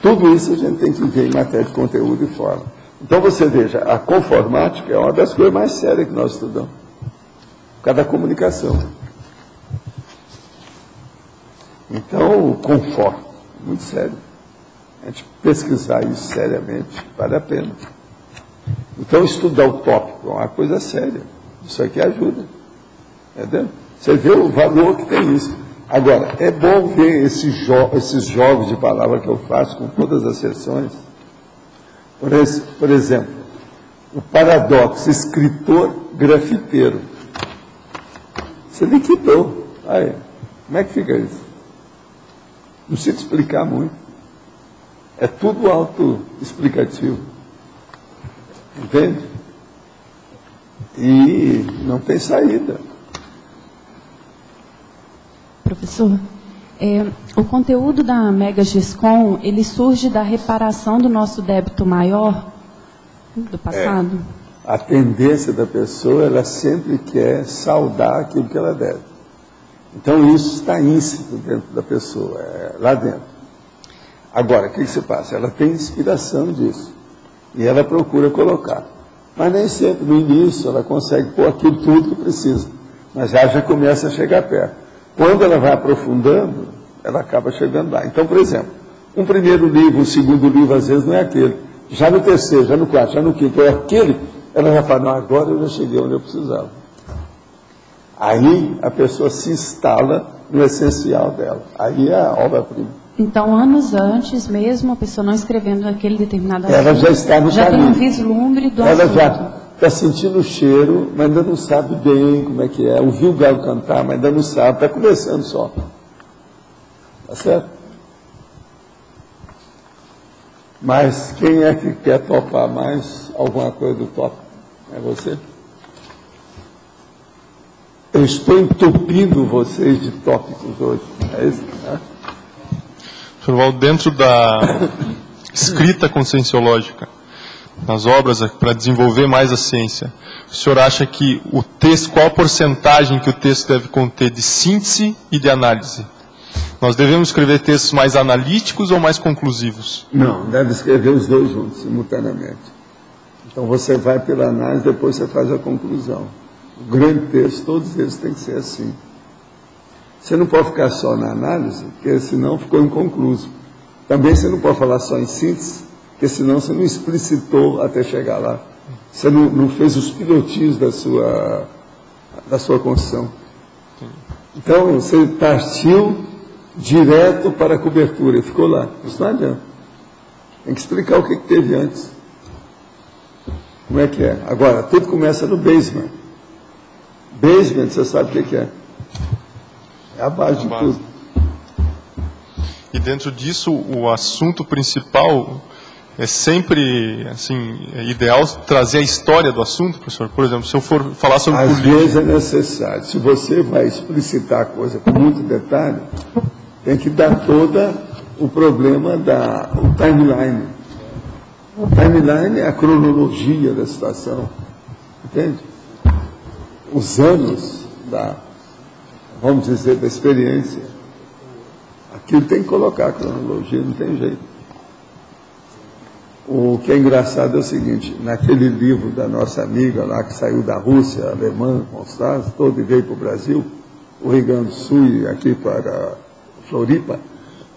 Speaker 1: Tudo isso a gente tem que ver em matéria de conteúdo e forma. Então você veja, a conformática é uma das coisas mais sérias que nós estudamos, por causa da comunicação. Então, o conforto, muito sério. A gente pesquisar isso seriamente, vale a pena. Então, estudar o tópico é uma coisa séria. Isso aqui ajuda. Entendeu? Você vê o valor que tem isso. Agora, é bom ver esses jogos de palavras que eu faço com todas as sessões. Por exemplo, o paradoxo escritor-grafiteiro. Você liquidou. Aí, como é que fica isso? Não precisa explicar muito. É tudo autoexplicativo. Entende? E não tem saída.
Speaker 11: Professor, o conteúdo da Mega GESCOM, ele surge da reparação do nosso débito maior do passado?
Speaker 1: A tendência da pessoa, ela sempre quer saldar aquilo que ela deve. Então, isso está íncito dentro da pessoa, lá dentro. Agora, o que se passa? Ela tem inspiração disso. E ela procura colocar. Mas nem sempre, no início, ela consegue pôr aquilo tudo que precisa. Mas já começa a chegar perto. Quando ela vai aprofundando, ela acaba chegando lá. Então, por exemplo, um primeiro livro, um segundo livro, às vezes não é aquele. Já no terceiro, já no quarto, já no quinto, é aquele. Ela já fala, não, agora eu já cheguei onde eu precisava. Aí a pessoa se instala no essencial dela. Aí é a obra-prima.
Speaker 11: Então, anos antes mesmo, a pessoa não escrevendo aquele determinado assunto,
Speaker 1: ela já está no
Speaker 11: já
Speaker 1: caminho.
Speaker 11: tem um vislumbre do
Speaker 1: ela
Speaker 11: assunto.
Speaker 1: Já está sentindo o cheiro, mas ainda não sabe bem como é que é. Ouviu o galo cantar, mas ainda não sabe, está começando só. Tá certo? Mas quem é que quer topar mais alguma coisa do tópico? É você? Eu estou entupindo vocês de tópicos hoje. É isso? Né?
Speaker 12: Sr. Valdo, dentro da escrita conscienciológica, nas obras para desenvolver mais a ciência, o senhor acha que o texto, qual a porcentagem que o texto deve conter de síntese e de análise? Nós devemos escrever textos mais analíticos ou mais conclusivos?
Speaker 1: Não, deve escrever os dois juntos, simultaneamente. Então você vai pela análise, depois você faz a conclusão. O grande texto, todos eles têm que ser assim. Você não pode ficar só na análise, porque senão ficou inconcluso. Também você não pode falar só em síntese, porque senão você não explicitou até chegar lá. Você não fez os pilotinhos da sua construção. Então você partiu direto para a cobertura e ficou lá. Isso não adianta. Tem que explicar o que teve antes. Como é que é? Agora, tudo começa no basement. Basement, você sabe o que é? É a base de tudo.
Speaker 12: E dentro disso, o assunto principal é sempre, assim, ideal trazer a história do assunto, professor? Por exemplo, se eu for falar sobre política...
Speaker 1: Às vezes é necessário. Se você vai explicitar a coisa com muito detalhe, tem que dar todo o problema o timeline. O timeline é a cronologia da situação. Entende? Os anos vamos dizer, da experiência. Aquilo tem que colocar a cronologia, não tem jeito. O que é engraçado é o seguinte, naquele livro da nossa amiga lá, que saiu da Rússia, alemã, Constância, todo e veio para o Brasil, o Rio Grande do Sul e aqui para Floripa,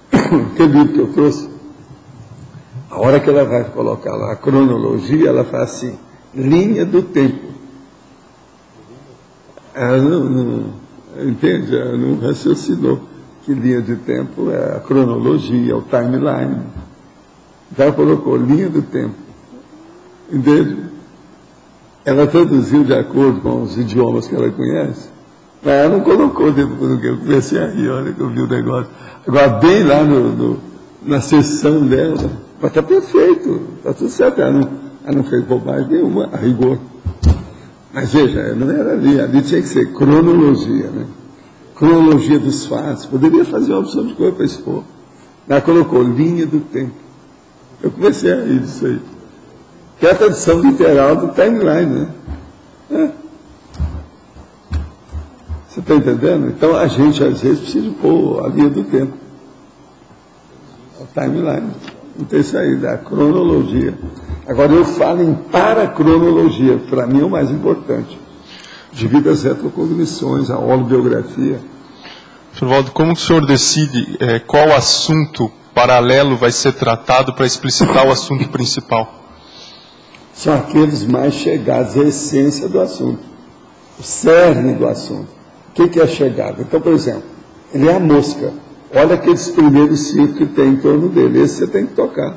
Speaker 1: aquele livro que eu trouxe, a hora que ela vai colocar lá a cronologia, ela faz assim, linha do tempo. Ela não entende? Ela não raciocinou que linha de tempo é a cronologia, o timeline. Então ela colocou linha do tempo. Entende? Ela traduziu de acordo com os idiomas que ela conhece, mas ela não colocou depois do que eu comecei a rir, olha que eu vi o negócio. Agora, bem lá na sessão dela, mas está perfeito, está tudo certo. Ela não fez bobagem nenhuma, a rigor. Mas veja, não era ali tinha que ser cronologia, né? Cronologia dos fatos. Poderia fazer uma opção de coisa para expor. Ela colocou linha do tempo. Eu comecei a rir disso aí. Que é a tradução literal do timeline, né? Você está entendendo? Então a gente às vezes precisa pôr a linha do tempo. O timeline. Não tem saída, a cronologia. Agora eu falo em paracronologia, para mim é o mais importante. Devido às retrocognições, a holobiografia.
Speaker 12: Sr. Valdo, como que o senhor decide qual assunto paralelo vai ser tratado para explicitar o assunto principal?
Speaker 1: São aqueles mais chegados à essência do assunto, o cerne do assunto. O que é chegado? Então, por exemplo, ele é a mosca. Olha aqueles primeiros círculos que tem em torno dele. Esse você tem que tocar.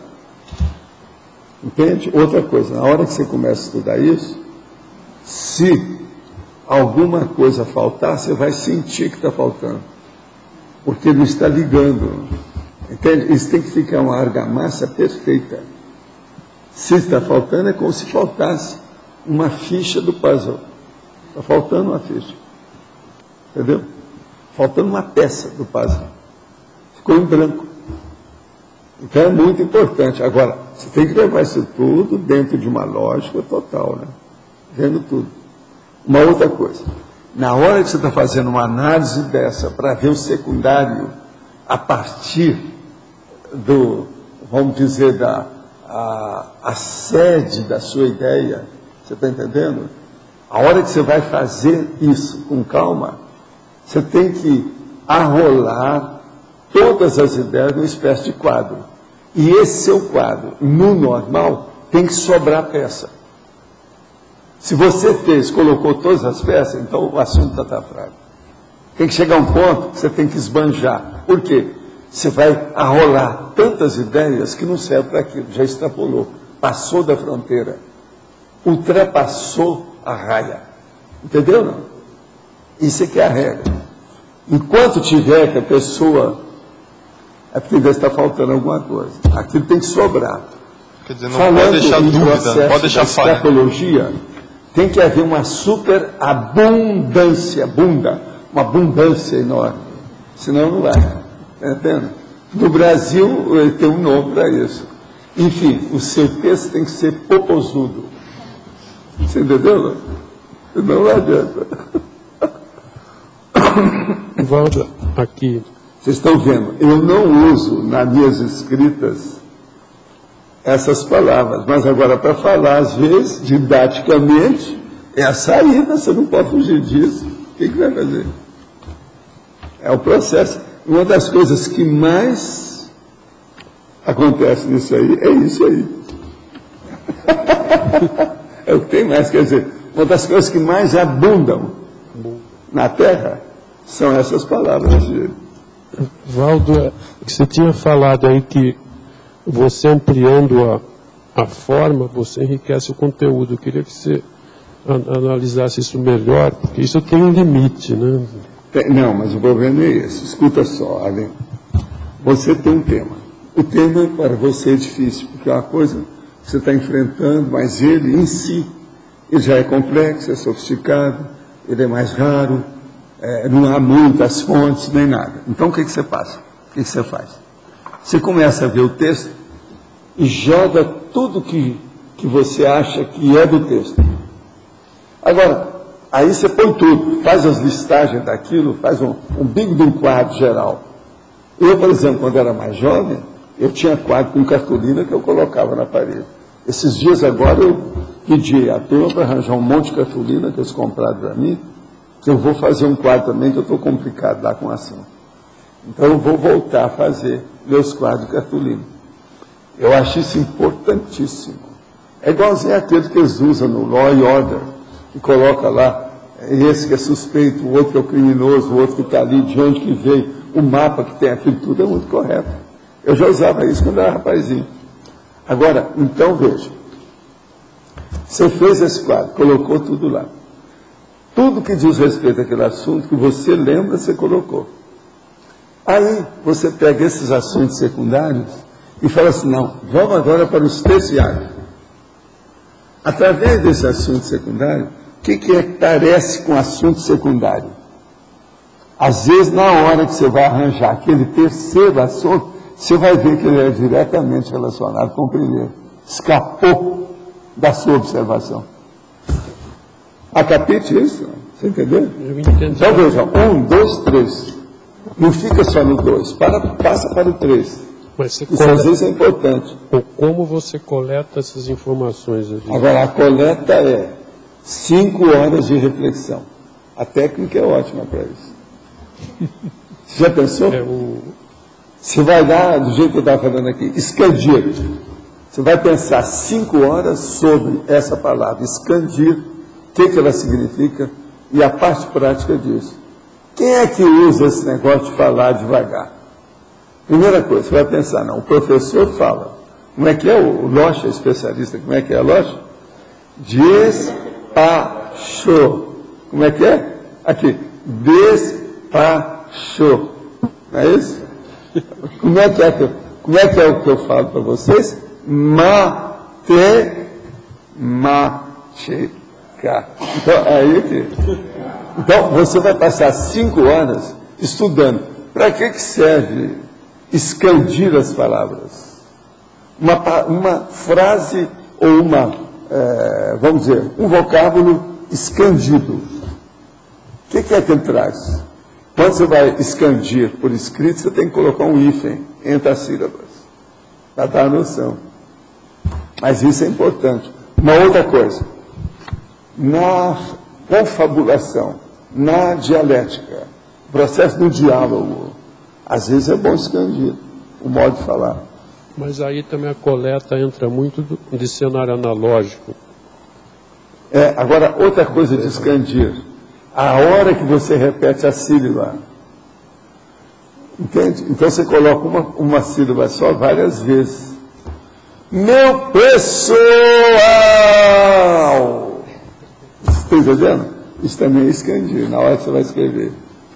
Speaker 1: Entende? Outra coisa, na hora que você começa a estudar isso, se alguma coisa faltar, você vai sentir que está faltando. Porque não está ligando. Entende? Isso tem que ficar uma argamassa perfeita. Se está faltando, é como se faltasse uma ficha do puzzle. Está faltando uma ficha. Entendeu? Faltando uma peça do puzzle. Ficou em branco. Então é muito importante. Agora, você tem que levar isso tudo dentro de uma lógica total, né? Vendo tudo. Uma outra coisa. Na hora que você está fazendo uma análise dessa para ver o secundário a partir do, vamos dizer, a sede da sua ideia, você está entendendo? A hora que você vai fazer isso com calma, você tem que arrolar todas as ideias numa espécie de quadro. E esse seu quadro, no normal, tem que sobrar peça. Se você colocou todas as peças, então o assunto está fraco. Tem que chegar a um ponto que você tem que esbanjar. Por quê? Você vai arrolar tantas ideias que não serve para aquilo, já extrapolou, passou da fronteira, ultrapassou a raia. Entendeu, não? Isso é que é a regra. Enquanto tiver que a pessoa É porque deve estar faltando alguma coisa. Aquilo tem que sobrar.
Speaker 12: Quer dizer, não pode deixar dúvida, pode deixar falha.
Speaker 1: Escatologia, tem que haver uma superabundância, uma abundância enorme. Senão não vai. Está entendendo? No Brasil, tem um nome para isso. Enfim, o seu texto tem que ser popozudo. Você entendeu? Não adianta.
Speaker 7: Valda, aqui.
Speaker 1: Vocês estão vendo, eu não uso nas minhas escritas essas palavras, mas agora para falar, às vezes, didaticamente, é a saída, você não pode fugir disso. O que vai fazer? É o processo. Uma das coisas que mais acontece nisso aí é isso aí. É o que tem mais, quer dizer, uma das coisas que mais abundam na Terra são essas palavras.
Speaker 7: Valdo, você tinha falado aí que você ampliando a forma, você enriquece o conteúdo. Eu queria que você analisasse isso melhor, porque isso tem um limite, né?
Speaker 1: Não, mas o problema é esse. Escuta só, Além. Você tem um tema. O tema para você é difícil, porque é uma coisa que você está enfrentando, mas ele em si, ele já é complexo, é sofisticado, ele é mais raro, não há muitas fontes, nem nada. Então, o que você passa? O que você faz? Você começa a ver o texto e joga tudo que você acha que é do texto. Agora, aí você põe tudo, faz as listagens daquilo, faz um bico de um quadro geral. Eu, por exemplo, quando era mais jovem, eu tinha quadro com cartolina que eu colocava na parede. Esses dias agora eu pedi à turma para arranjar um monte de cartolina que eles compraram para mim, que eu vou fazer um quadro também, que eu estou complicado lá com a ação. Então eu vou voltar a fazer meus quadros de cartolina. Eu acho isso importantíssimo. É igualzinho aquele que eles usam no Law and Order, que coloca lá, esse que é suspeito, o outro que é o criminoso, o outro que está ali, de onde que veio, o mapa que tem aquilo, tudo é muito correto. Eu já usava isso quando era rapazinho. Agora, então veja, você fez esse quadro, colocou tudo lá. Tudo que diz respeito àquele assunto que você lembra, você colocou. Aí você pega esses assuntos secundários e fala assim, não, vamos agora para os terciários. Através desse assunto secundário, o que parece com assunto secundário? Às vezes, na hora que você vai arranjar aquele terceiro assunto, você vai ver que ele é diretamente relacionado com o primeiro. Escapou da sua observação. Acapite isso? Você entendeu?
Speaker 7: Eu entendi.
Speaker 1: Então veja, 1, 2, 3. Não fica só no 2, passa para o 3.
Speaker 7: Mas
Speaker 1: isso às vezes é importante.
Speaker 7: Como você coleta essas informações ali?
Speaker 1: Agora, a coleta é 5 horas de reflexão. A técnica é ótima para isso. Você já pensou? Você vai dar, do jeito que eu estava falando aqui, expandir. Você vai pensar 5 horas sobre essa palavra, expandir, o que ela significa e a parte prática disso. Quem é que usa esse negócio de falar devagar? Primeira coisa, você vai pensar, não, o professor fala. Como é que é? O Locha, especialista, como é que é Locha? Despachou. Como é que é? Aqui, despachou. Não é isso? Como é que é o que eu falo para vocês? Matemática. Então, você vai passar 5 horas estudando. Para que serve expandir as palavras? Uma frase ou vamos dizer, um vocábulo expandido. O que é que ele traz? Quando você vai expandir por escrito, você tem que colocar um hífen entre as sílabas, para dar a noção. Mas isso é importante. Uma outra coisa, na confabulação, na dialética, processo do diálogo, às vezes é bom expandir o modo de falar.
Speaker 7: Mas aí também a coleta entra muito de cenário analógico.
Speaker 1: Agora, outra coisa de expandir, a hora que você repete a sílaba, entende? Então você coloca uma sílaba só várias vezes. Meu pessoal! Está entendendo? Isso também é expandir, na hora que você vai escrever.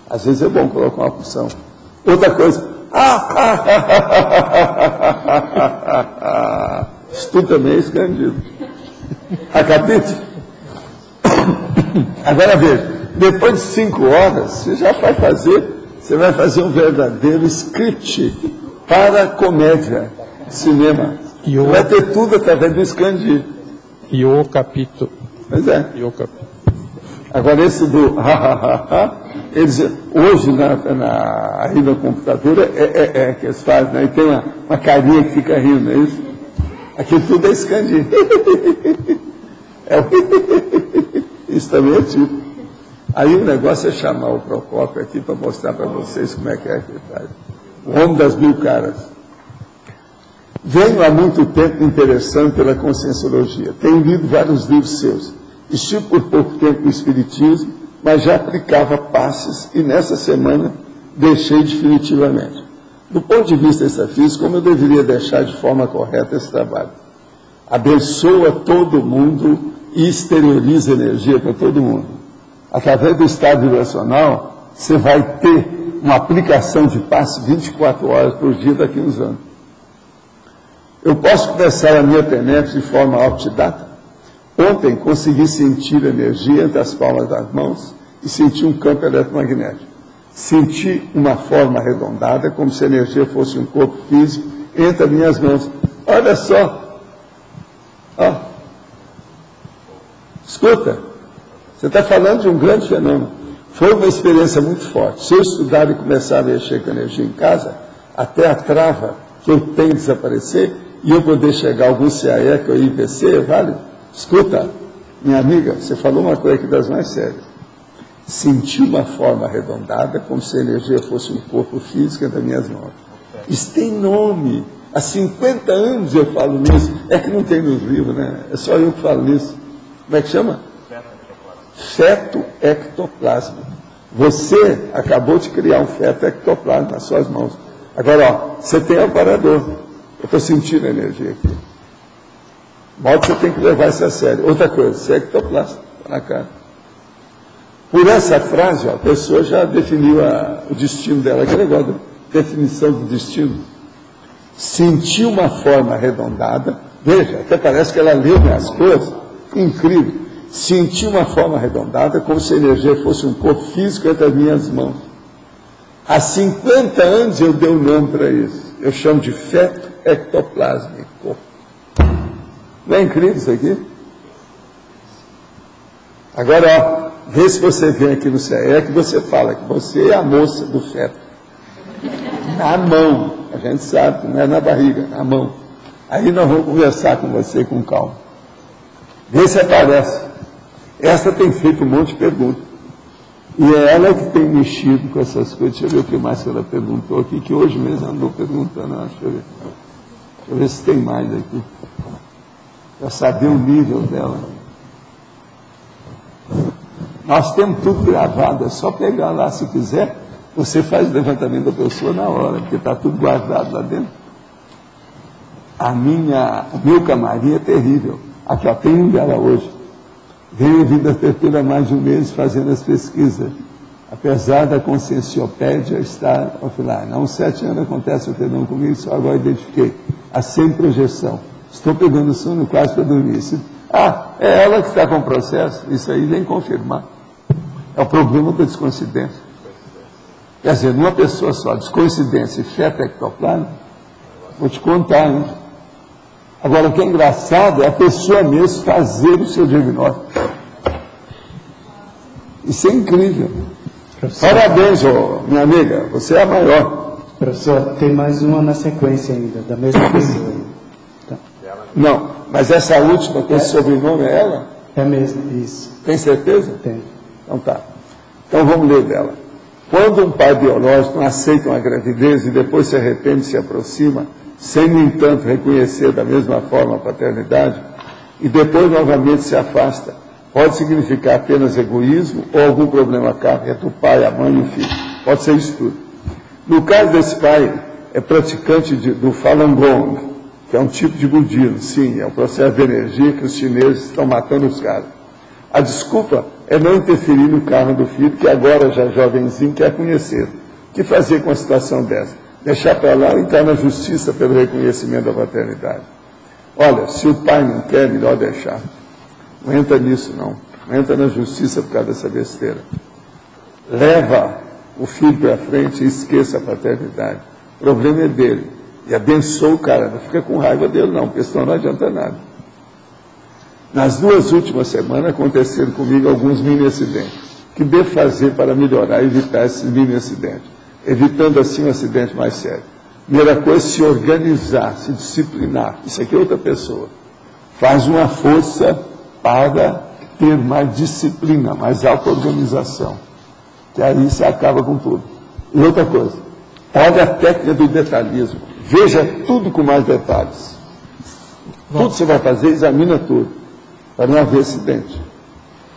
Speaker 1: Às vezes é bom colocar uma opção. Outra coisa, Isso tudo também é escondido. Acabite? Agora veja, depois de 5 horas, você já vai fazer um verdadeiro script para comédia, cinema. Vai ter tudo através do escandir.
Speaker 7: E o capítulo.
Speaker 1: Pois é.
Speaker 7: E o capítulo.
Speaker 1: Agora esse do eles, hoje aí no computador que eles fazem, né? E tem uma carinha que fica rindo, não é isso? Aqui tudo é escandir. Isso também é tipo. Aí o negócio é chamar o Procópio aqui para mostrar para vocês como é que ele faz. O homem das 1000 caras. Venho há muito tempo me interessando pela conscienciologia. Tenho lido vários livros seus. Estive por pouco tempo no Espiritismo, mas já aplicava passes e nessa semana deixei definitivamente. Do ponto de vista extrafísico, como eu deveria deixar de forma correta esse trabalho? Abençoa todo mundo e exterioriza energia para todo mundo. Através do estado vibracional, você vai ter uma aplicação de passe 24 horas por dia daqui a uns anos. Eu posso começar a minha TENEPS de forma autodidata? Ontem consegui sentir energia entre as palmas das mãos e senti um campo eletromagnético. Senti uma forma arredondada, como se a energia fosse um corpo físico entre as minhas mãos. Olha só. Ó. Escuta. Você está falando de um grande fenômeno. Foi uma experiência muito forte. Se eu estudar e começar a mexer com energia em casa, até a trava que eu tenho desaparecer e eu poder chegar a algum CAEC ou IPC, vale? Escuta, minha amiga, você falou uma coisa aqui das mais sérias. Senti uma forma arredondada, como se a energia fosse um corpo físico entre as minhas mãos. Isso tem nome. Há 50 anos eu falo nisso. É que não tem nos livros, né? É só eu que falo nisso. Como é que chama? Feto ectoplasma. Você acabou de criar um feto ectoplasma nas suas mãos. Agora, ó, você tem amparador. Eu estou sentindo a energia aqui. Modo você tem que levar isso a sério. Outra coisa, você é ectoplasma, está na cara. Por essa frase, ó, a pessoa já definiu o destino dela. Aquele negócio de definição do destino. Sentiu uma forma arredondada. Veja, até parece que ela leu minhas coisas. Incrível. Senti uma forma arredondada, como se a energia fosse um corpo físico entre as minhas mãos. Há 50 anos eu dei um nome para isso. Eu chamo de feto ectoplásmico. Não é incrível isso aqui? Agora, ó, vê se você vem aqui no CAEC, você fala que você é a moça do feto. Na mão. A gente sabe, não é na barriga, na mão. Aí nós vamos conversar com você com calma. Vê se aparece. Essa tem feito um monte de perguntas. E é ela que tem mexido com essas coisas. Deixa eu ver o que mais que ela perguntou aqui, que hoje mesmo andou perguntando. Deixa eu ver. Deixa eu ver se tem mais aqui. Para saber o nível dela. Nós temos tudo gravado, é só pegar lá se quiser. Você faz o levantamento da pessoa na hora, porque está tudo guardado lá dentro. O meu camarim é terrível. Aqui, ó, tem um dela hoje. Venho vindo a terceira há mais de um mês fazendo as pesquisas. Apesar da conscienciopédia estar offline. Há uns 7 anos acontece o fenômeno comigo, só agora identifiquei. A sem projeção. Estou pegando sono quase para dormir. É ela que está com o processo. Isso aí vem confirmar. É o problema da descoincidência. Quer dizer, numa pessoa só, descoincidência e feto ectoplasma, vou te contar, hein? Agora, o que é engraçado é a pessoa mesmo fazer o seu diagnóstico. Isso é incrível. Professor, parabéns, minha amiga, você é a maior.
Speaker 13: Professor, tem mais uma na sequência ainda, da mesma pessoa. Tá.
Speaker 1: Não, mas essa última com esse sobrenome é ela?
Speaker 13: É mesmo, isso.
Speaker 1: Tem certeza?
Speaker 13: Tem.
Speaker 1: Então tá. Então vamos ler dela. Quando um pai biológico não aceita uma gravidez e depois se arrepende e se aproxima, sem, no entanto, reconhecer da mesma forma a paternidade, e depois novamente se afasta, pode significar apenas egoísmo ou algum problema kármico entre o pai, a mãe e o filho. Pode ser isso tudo. No caso desse pai, é praticante do Falun Gong, que é um tipo de budismo, sim, é um processo de energia que os chineses estão matando os caras. A desculpa é não interferir no karma do filho, que agora já jovenzinho quer conhecer. O que fazer com uma situação dessa? Deixar para lá ou entrar na justiça pelo reconhecimento da paternidade. Olha, se o pai não quer, melhor deixar. Não entra nisso, não. Não entra na justiça por causa dessa besteira. Leva o filho para frente e esqueça a paternidade. O problema é dele. E abençoa o cara. Não fica com raiva dele, não, porque senão não adianta nada. Nas 2 últimas semanas aconteceram comigo alguns mini acidentes. O que devo fazer para melhorar e evitar esses mini acidentes? Evitando assim um acidente mais sério. Primeira coisa, se organizar, se disciplinar. Isso aqui é outra pessoa. Faz uma força para ter mais disciplina, mais auto-organização. Que aí você acaba com tudo. E outra coisa, olha a técnica do detalhismo. Veja tudo com mais detalhes. Tudo que você vai fazer, examina tudo, para não haver acidente.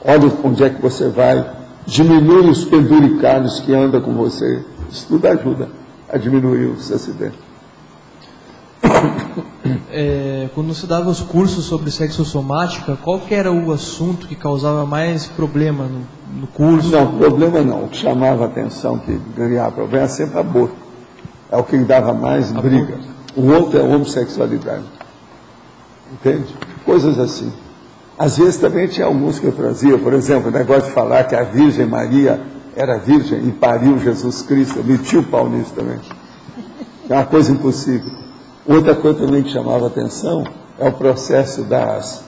Speaker 1: Olha onde é que você vai, diminui os penduricalhos que andam com você. Isso tudo ajuda a diminuir os acidentes.
Speaker 3: Quando você dava os cursos sobre sexossomática, qual que era o assunto que causava mais problema no curso?
Speaker 1: Não, problema não. O que chamava a atenção, que ganhava problema, é sempre aborto. É o que dava mais briga. O outro é a homossexualidade. Entende? Coisas assim. Às vezes também tinha alguns que eu trazia, por exemplo, o negócio de falar que a Virgem Maria era virgem e pariu Jesus Cristo. Eu meti o pau nisso também. É uma coisa impossível. Outra coisa também que chamava atenção é o processo das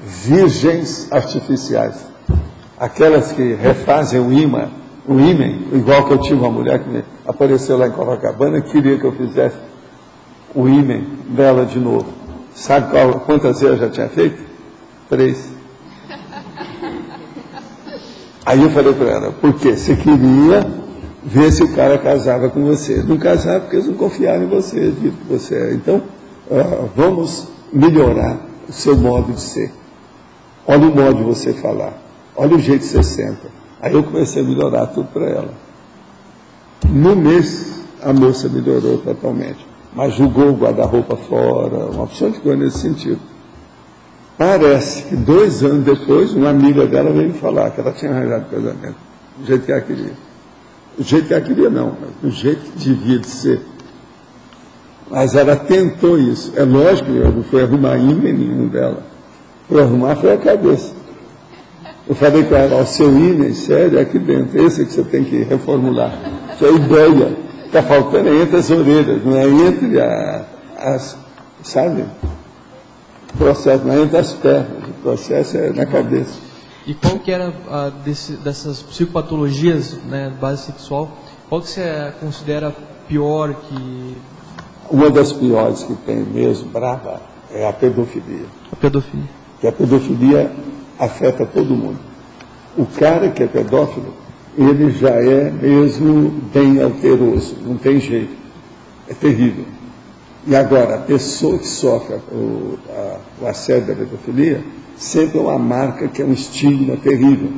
Speaker 1: virgens artificiais. Aquelas que refazem o ímã, igual que eu tive uma mulher que apareceu lá em Copacabana e queria que eu fizesse o ímã dela de novo. Sabe quantas vezes eu já tinha feito? 3. Aí eu falei para ela, por quê? Você queria ver se o cara casava com você. Não casava porque eles não confiaram em você, dito que você é. Então, vamos melhorar o seu modo de ser. Olha o modo de você falar. Olha o jeito que você senta. Aí eu comecei a melhorar tudo para ela. No mês, a moça melhorou totalmente. Mas jogou o guarda-roupa fora, uma opção de coisa nesse sentido. Parece que 2 anos depois, uma amiga dela veio me falar que ela tinha arranjado casamento, do jeito que ela queria. Do jeito que ela queria não, mas do jeito que devia de ser. Mas ela tentou isso. É lógico que eu não fui arrumar ímã nenhum dela. Foi arrumar foi a cabeça. Eu falei com ela, o seu ímã, sério, é aqui dentro. Esse é que você tem que reformular. Isso é ideia. Está faltando entre as orelhas, não é entre as, sabe? O processo, não é entre as pernas, o processo é na cabeça.
Speaker 3: E qual que era dessas psicopatologias, né, base sexual, qual que você considera pior que...
Speaker 1: Uma das piores que tem mesmo, brava, é a pedofilia.
Speaker 3: A pedofilia.
Speaker 1: Que a pedofilia afeta todo mundo. O cara que é pedófilo, ele já é mesmo bem alteroso, não tem jeito. É terrível. E agora, a pessoa que sofre o assédio da pedofilia, sempre é uma marca que é um estigma terrível.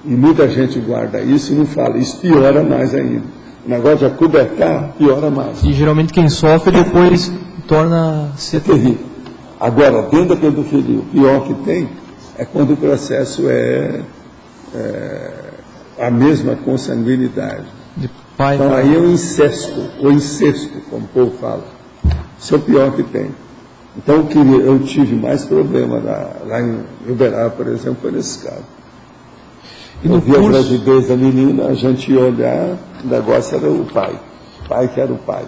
Speaker 1: E muita gente guarda isso e não fala. Isso piora mais ainda. O negócio de acobertar piora mais.
Speaker 3: E geralmente quem sofre depois torna-se...
Speaker 1: É terrível. Agora, dentro da pedofilia, o pior que tem é quando o processo é a mesma consanguinidade. Então aí é o incesto, como o povo fala. Isso é o pior que tem. Então eu tive mais problema lá em Uberaba, por exemplo, foi nesse caso. Eu vi a gravidez da menina, a gente ia olhar, o negócio era o pai. O pai que era o pai.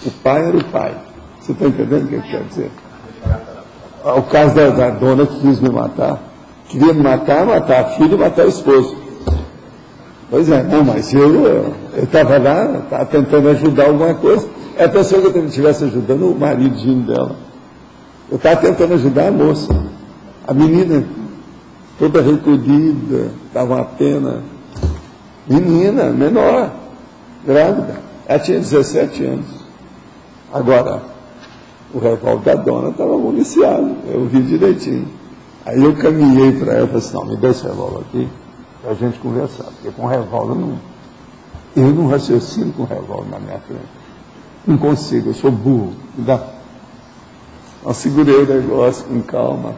Speaker 1: O pai era o pai. Você está entendendo o que quer dizer? O caso da dona que quis me matar. Queria me matar a filha e matar o esposo. Pois é, não, mas eu estava lá, estava tentando ajudar alguma coisa. É a pessoa que eu estivesse ajudando o maridinho dela. Eu estava tentando ajudar a moça. A menina, toda recolhida, dava uma pena. Menina, menor, grávida. Ela tinha 17 anos. Agora, o revólver da dona estava municiado. Eu vi direitinho. Aí eu caminhei para ela e falei assim, não, me dá esse revólver aqui para a gente conversar. Porque com revólver eu não raciocino com revólver na minha frente. Não consigo, eu sou burro. Me dá. Eu segurei o negócio com calma.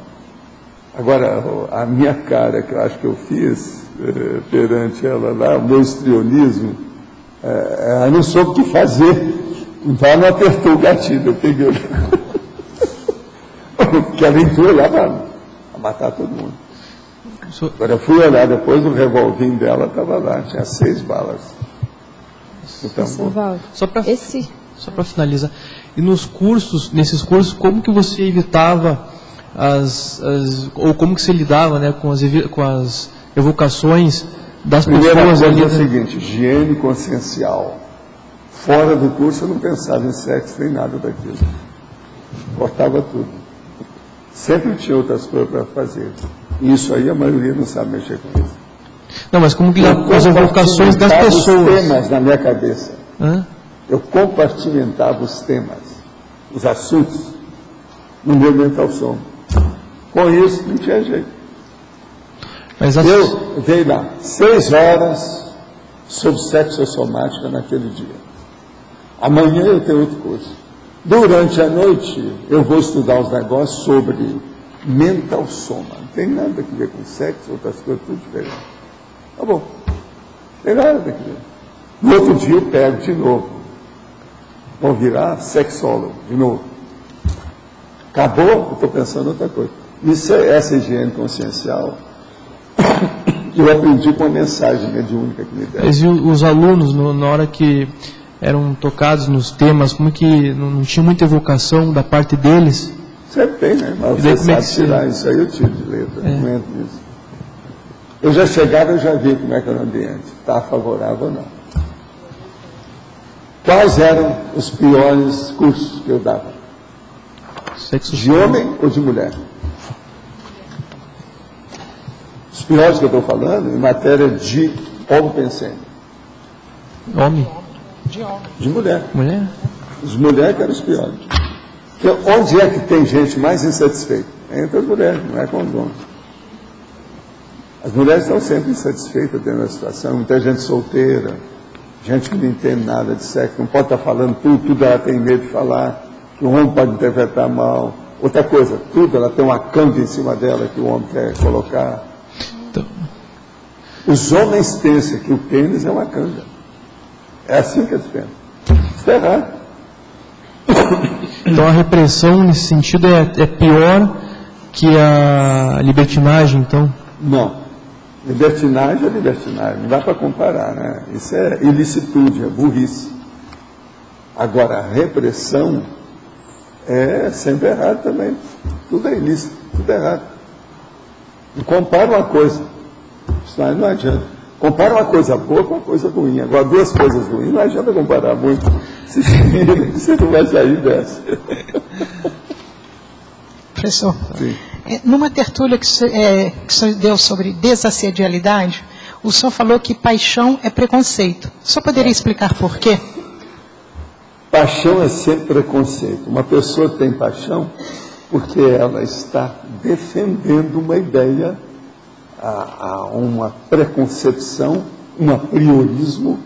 Speaker 1: Agora, a minha cara, que eu acho que eu fiz perante ela lá, o meu histrionismo, Ela não soube o que fazer. Então ela não apertou o gatilho, eu peguei. Porque ela entrou lá para matar todo mundo. Agora eu fui olhar depois, o revolvinho dela estava lá, tinha 6 balas. Então,
Speaker 3: só para finalizar, e nesses cursos, como que você evitava ou como que você lidava, né, com as evocações das pessoas?
Speaker 1: Primeira coisa é o seguinte, higiene consciencial. Fora do curso eu não pensava em sexo nem nada daquilo. Cortava tudo. Sempre tinha outras coisas para fazer. E isso aí a maioria não sabe mexer com isso.
Speaker 3: Não, mas como que as evocações das pessoas?
Speaker 1: Os temas na minha cabeça. Eu compartimentava os temas, os assuntos, no meu mental som. Com isso, não tinha jeito.
Speaker 3: Mas
Speaker 1: eu dei lá 6 horas sobre sexossomática naquele dia. Amanhã eu tenho outro curso. Durante a noite, eu vou estudar os negócios sobre mental soma. Não tem nada a ver com sexo, outras coisas, tudo diferente. Tá bom. Não tem nada a ver. No outro dia eu pego de novo. Vou virar sexólogo de novo. Acabou, eu estou pensando em outra coisa. Essa higiene consciencial, eu aprendi com a mensagem mediúnica que me deram.
Speaker 3: Mas e os alunos, na hora que eram tocados nos temas, como que não tinha muita evocação da parte deles?
Speaker 1: Sempre tem, né? Mas você sabe tirar isso aí, eu tiro de letra, não entro nisso. Eu já chegava, eu já vi como é que era o ambiente, está favorável ou não. Quais eram os piores cursos que eu dava?
Speaker 3: Sexo
Speaker 1: de homem ou de mulher? Os piores que eu estou falando em matéria de homem pensando.
Speaker 3: Homem?
Speaker 1: De mulher.
Speaker 3: Mulher?
Speaker 1: Os mulheres que eram os piores. Porque onde é que tem gente mais insatisfeita? É entre as mulheres, não é com os homens. As mulheres estão sempre insatisfeitas dentro da situação, muita gente solteira, gente que não entende nada de sexo, não pode estar falando tudo ela tem medo de falar, que o homem pode interpretar mal. Outra coisa, tudo ela tem uma canga em cima dela que o homem quer colocar.
Speaker 3: Então.
Speaker 1: Os homens pensam que o pênis é uma canga. É assim que eles pensam. Isso está errado.
Speaker 3: Então a repressão nesse sentido é pior que a libertinagem, então?
Speaker 1: Não. Libertinagem é libertinagem, não dá para comparar, né? Isso é ilicitude, é burrice. Agora, a repressão é sempre errado também. Tudo é ilícito, tudo é errado. E compara uma coisa, isso aí não adianta. Compara uma coisa boa com uma coisa ruim. Agora, 2 coisas ruins, não adianta comparar muito. Você não vai sair dessa.
Speaker 14: Professor,
Speaker 1: sim.
Speaker 14: Numa tertúlia que o senhor deu sobre desassedialidade, o senhor falou que paixão é preconceito. O senhor poderia explicar por quê?
Speaker 1: Paixão é sempre preconceito. Uma pessoa tem paixão porque ela está defendendo uma ideia, uma preconcepção, um apriorismo,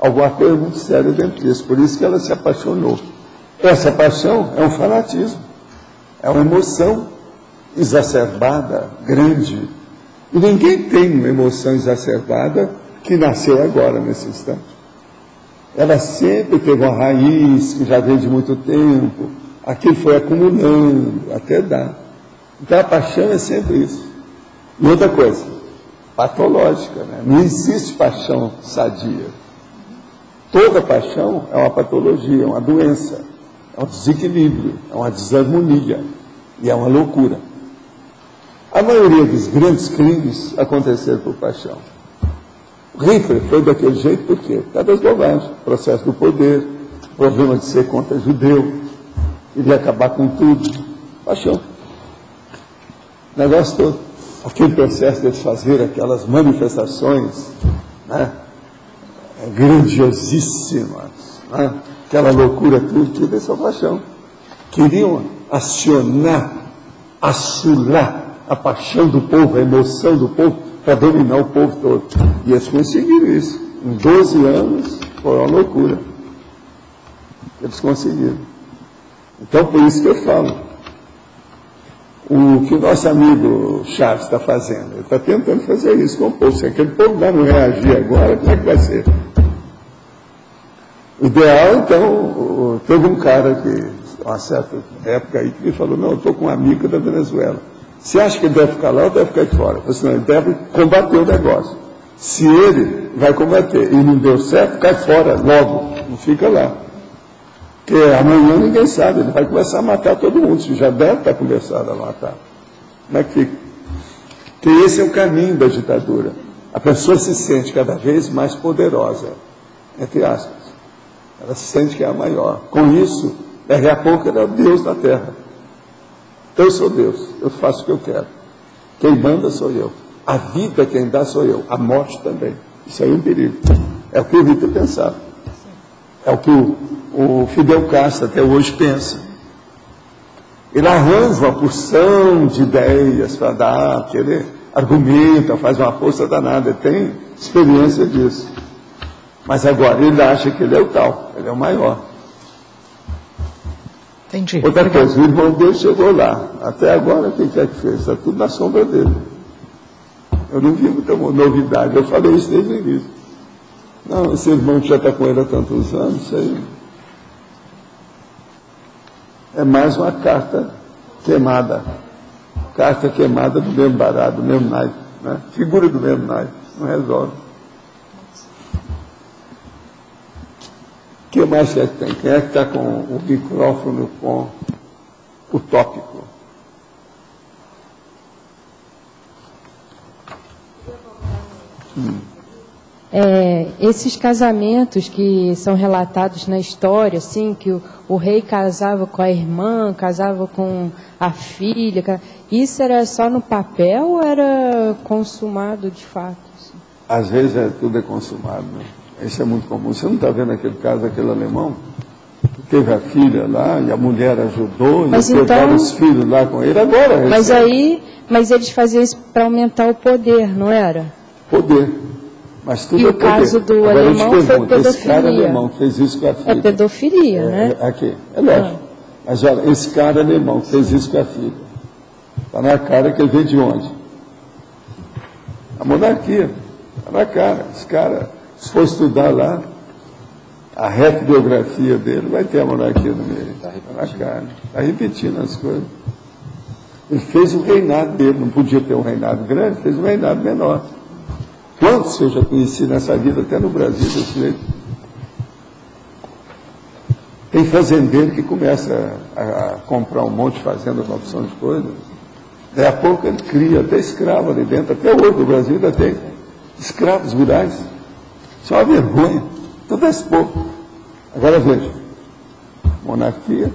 Speaker 1: alguma coisa muito séria dentro disso. Por isso que ela se apaixonou. Essa paixão é um fanatismo, é uma emoção exacerbada, grande. E ninguém tem uma emoção exacerbada que nasceu agora, nesse instante. Ela sempre teve uma raiz que já vem de muito tempo, aquilo foi acumulando, até dar. Então a paixão é sempre isso. E outra coisa, patológica, né? Não existe paixão sadia. Toda paixão é uma patologia, é uma doença, é um desequilíbrio, é uma desarmonia e é uma loucura. A maioria dos grandes crimes aconteceram por paixão. Hitler foi daquele jeito por quê? Por causa das bobagens, processo do poder, problema de ser contra judeu, queria acabar com tudo, paixão. O negócio todo, aquele processo de fazer aquelas manifestações, né, grandiosíssimas, né, aquela loucura tudo é só paixão. Queriam acionar, assular a paixão do povo, a emoção do povo, para dominar o povo todo. E eles conseguiram isso. Em 12 anos, foi uma loucura. Eles conseguiram. Então, por isso que eu falo. O que o nosso amigo Chaves está fazendo, ele está tentando fazer isso com o povo. Se aquele povo não reagir agora, como é que vai ser? ideal, então, teve um cara que, uma certa época aí, que me falou, não, eu estou com um amigo da Venezuela. Você acha que ele deve ficar lá ou deve ficar de fora? Eu falei, não, ele deve combater o negócio. Se ele vai combater e não deu certo, cai fora logo, não fica lá. Porque amanhã ninguém sabe, ele vai começar a matar todo mundo, se já deve estar começando a matar. Como é que fica? Porque esse é o caminho da ditadura. A pessoa se sente cada vez mais poderosa, entre aspas. Ela se sente que é a maior. Com isso, daqui a pouco ela é Deus na Terra. Eu sou Deus, eu faço o que eu quero. Quem manda sou eu. A vida quem dá sou eu. A morte também. Isso aí é um perigo. É o que o Hitler pensava. É o que o Fidel Castro até hoje pensa. Ele arranja uma porção de ideias para dar, que ele argumenta, faz uma força danada, ele tem experiência disso. Mas agora ele acha que ele é o tal, ele é o maior.
Speaker 14: Entendi.
Speaker 1: Outra coisa, o irmão dele chegou lá. Até agora, quem quer que fez? Está tudo na sombra dele. Eu não vi muita novidade, eu falei isso desde o início. Não, esse irmão que já está com ele há tantos anos, isso aí é mais uma carta queimada. Carta queimada do mesmo barato, do mesmo naipe, né? Figura do mesmo naipe, não resolve. O que mais é que tem? Quem é que está com o micrófono com o tópico?
Speaker 9: Esses casamentos que são relatados na história, assim, que o rei casava com a irmã, casava com a filha, isso era só no papel ou era consumado de fato? Assim?
Speaker 1: Às vezes tudo é consumado, né? Isso é muito comum. Você não está vendo aquele caso, aquele alemão? Que teve a filha lá e a mulher ajudou, e pegaram os filhos lá com ele. Agora,
Speaker 9: mas eles faziam isso para aumentar o poder, não era?
Speaker 1: Poder. Mas tudo
Speaker 9: e
Speaker 1: é
Speaker 9: o caso do
Speaker 1: agora
Speaker 9: alemão foi pedofilia.
Speaker 1: Esse cara alemão que fez isso com a filha.
Speaker 9: É pedofilia, né?
Speaker 1: Aqui, é lógico. Mas olha, esse cara alemão que fez isso com a filha, está na cara que ele veio de onde? A monarquia. Está na cara. Esse cara, se for estudar lá, a biografia dele, vai ter a monarquia no meio. Está na cara. Está repetindo as coisas. Ele fez o reinado dele, não podia ter um reinado grande, fez um reinado menor. Quantos eu já conheci nessa vida, até no Brasil, desse jeito? Tem fazendeiro que começa a comprar um monte de fazendas, uma opção de coisas. Daí a pouco ele cria até escravo ali dentro. Até hoje no Brasil ainda tem escravos rurais. Isso é uma vergonha. Todo esse povo. Agora veja, monarquia,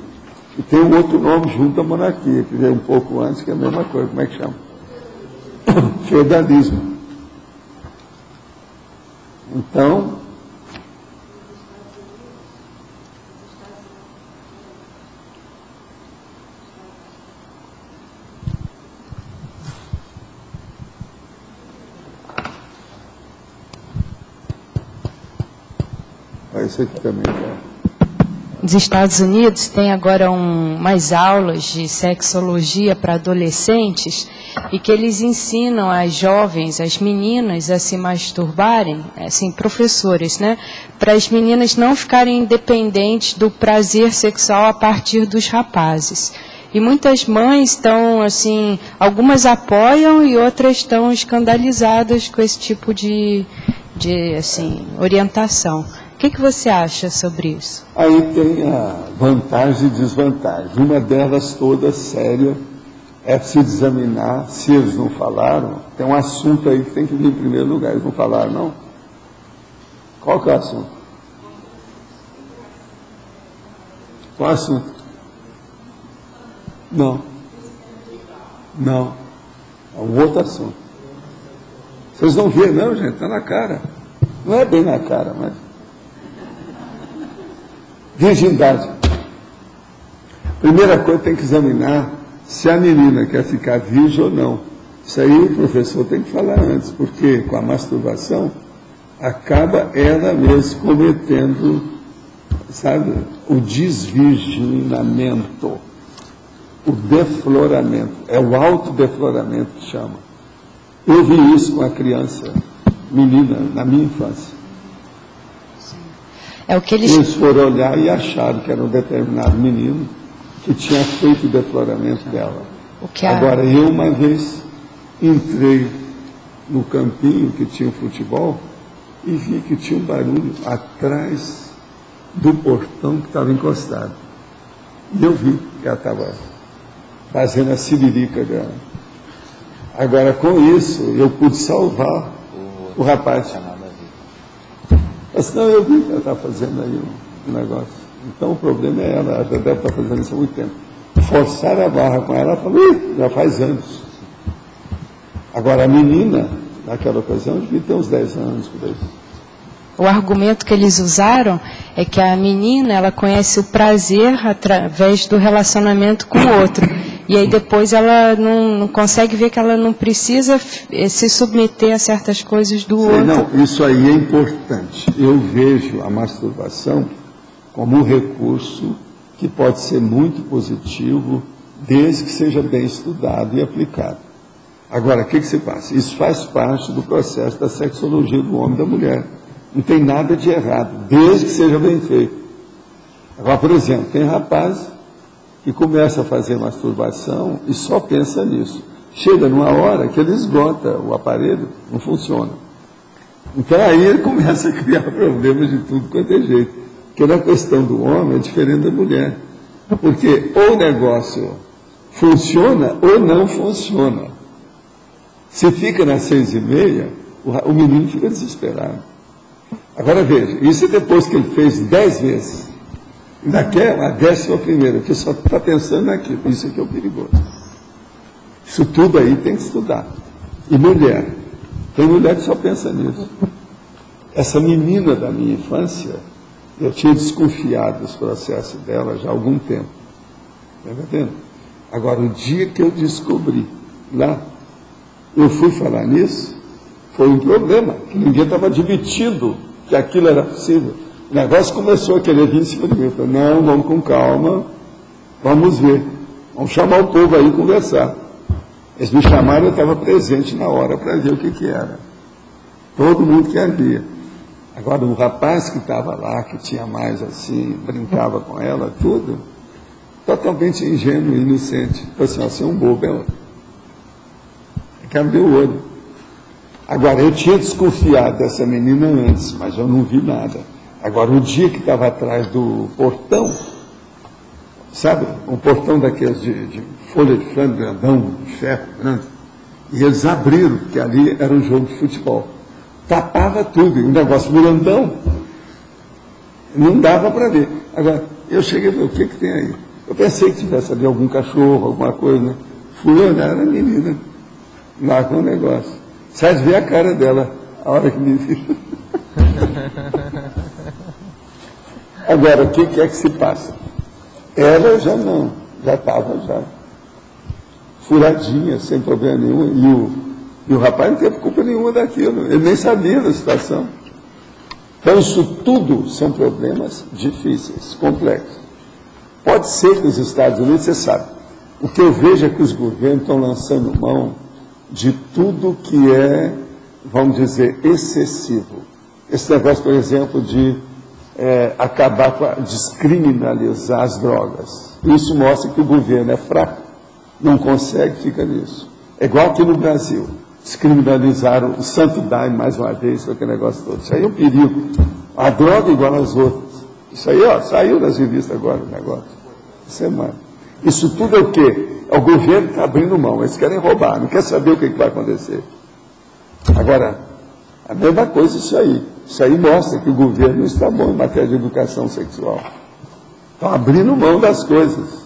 Speaker 1: e tem um outro nome junto da monarquia, que veio um pouco antes, que é a mesma coisa. Como é que chama? Feudalismo. Então, esse aqui também.
Speaker 9: Nos Estados Unidos tem agora mais aulas de sexologia para adolescentes e que eles ensinam as jovens, as meninas a se masturbarem, assim, professores, né? Para as meninas não ficarem independentes do prazer sexual a partir dos rapazes. E muitas mães estão, assim, algumas apoiam e outras estão escandalizadas com esse tipo de assim, orientação. O que você acha sobre isso?
Speaker 1: Aí tem a vantagem e desvantagem. Uma delas toda séria é se examinar, se eles não falaram, tem um assunto aí que tem que vir em primeiro lugar. Eles não falaram, não? Qual que é o assunto? Qual é o assunto? Não. Não. É um outro assunto. Vocês não veem, não, gente? Está na cara. Não é bem na cara, mas... Virgindade. Primeira coisa, tem que examinar se a menina quer ficar virgem ou não. Isso aí o professor tem que falar antes, porque com a masturbação acaba ela mesma cometendo, sabe, o desvirginamento, o defloramento. É o autodefloramento que chama. Eu vi isso com a criança, menina, na minha infância.
Speaker 9: É o que eles...
Speaker 1: Eles foram olhar e acharam que era um determinado menino que tinha feito o defloramento dela. Agora, eu uma vez entrei no campinho que tinha o futebol e vi que tinha um barulho atrás do portão que estava encostado. E eu vi que ela estava fazendo a siririca dela. Agora, com isso, eu pude salvar o rapaz. Mas não, eu vi que ela está fazendo aí um negócio. Então, o problema é ela já deve estar fazendo isso há muito tempo. Forçar a barra com ela, ela falou, já faz anos. Agora, a menina, naquela ocasião, devia ter uns 10 anos por aí.
Speaker 9: O argumento que eles usaram é que a menina, ela conhece o prazer através do relacionamento com o outro. E aí depois ela não consegue ver que ela não precisa se submeter a certas coisas do outro.
Speaker 1: Não, isso aí é importante. Eu vejo a masturbação como um recurso que pode ser muito positivo, desde que seja bem estudado e aplicado. Agora, o que se passa? Isso faz parte do processo da sexologia do homem e da mulher. Não tem nada de errado, desde que seja bem feito. Agora, por exemplo, tem rapaz que começa a fazer masturbação e só pensa nisso. Chega numa hora que ele esgota o aparelho, não funciona. Então aí ele começa a criar problemas de tudo quanto é jeito. Porque na questão do homem é diferente da mulher. Porque ou o negócio funciona ou não funciona. Se fica nas 6h30, o menino fica desesperado. Agora veja, isso é depois que ele fez 10 vezes. Ainda quer a 11ª, que só está pensando naquilo. Isso aqui é o perigoso. Isso tudo aí tem que estudar. E mulher. Tem mulher que só pensa nisso. Essa menina da minha infância, eu tinha desconfiado dos processos dela já há algum tempo. Está entendendo? Agora, o dia que eu descobri lá, eu fui falar nisso, foi um problema, que ninguém estava admitindo que aquilo era possível. O negócio começou a querer vir em cima de mim. Eu falei, não, vamos com calma, vamos ver. Vamos chamar o povo aí e conversar. Eles me chamaram, eu estava presente na hora para ver o que era. Todo mundo que havia. Agora, o rapaz que estava lá, que tinha mais assim, brincava com ela, tudo, totalmente ingênuo e inocente. Falei assim, você é um bobo, é outro. É que abriu o olho. Agora, eu tinha desconfiado dessa menina antes, mas eu não vi nada. Agora, o dia que estava atrás do portão, sabe, um portão daqueles de folha de frango grandão, de ferro grande, e eles abriram, porque ali era um jogo de futebol. Tapava tudo, e um negócio grandão, não dava para ver. Agora, eu cheguei e falei, o que tem aí? Eu pensei que tivesse ali algum cachorro, alguma coisa, né? Fui olhar, era a menina, lá com o negócio. Sai de ver a cara dela, a hora que me viu. Agora, o que é que se passa? Ela já não, já estava já furadinha, sem problema nenhum, e o rapaz não teve culpa nenhuma daquilo, ele nem sabia da situação. Então, isso tudo são problemas difíceis, complexos. Pode ser que os Estados Unidos, você sabe, o que eu vejo é que os governos estão lançando mão de tudo que é, vamos dizer, excessivo. Esse negócio, por exemplo, de acabar com descriminalizar as drogas. Isso mostra que o governo é fraco, não consegue, fica nisso. É igual aqui no Brasil. Descriminalizaram o Santo Daime mais uma vez, aquele negócio todo. Isso aí é um perigo. A droga é igual às outras. Isso aí, ó, saiu das revistas agora o negócio. Semana. Isso tudo é o quê? É o governo que está abrindo mão. Eles querem roubar, não quer saber o que vai acontecer. Agora, a mesma coisa isso aí. Isso aí mostra que o governo não está bom em matéria de educação sexual. Estão abrindo mão das coisas.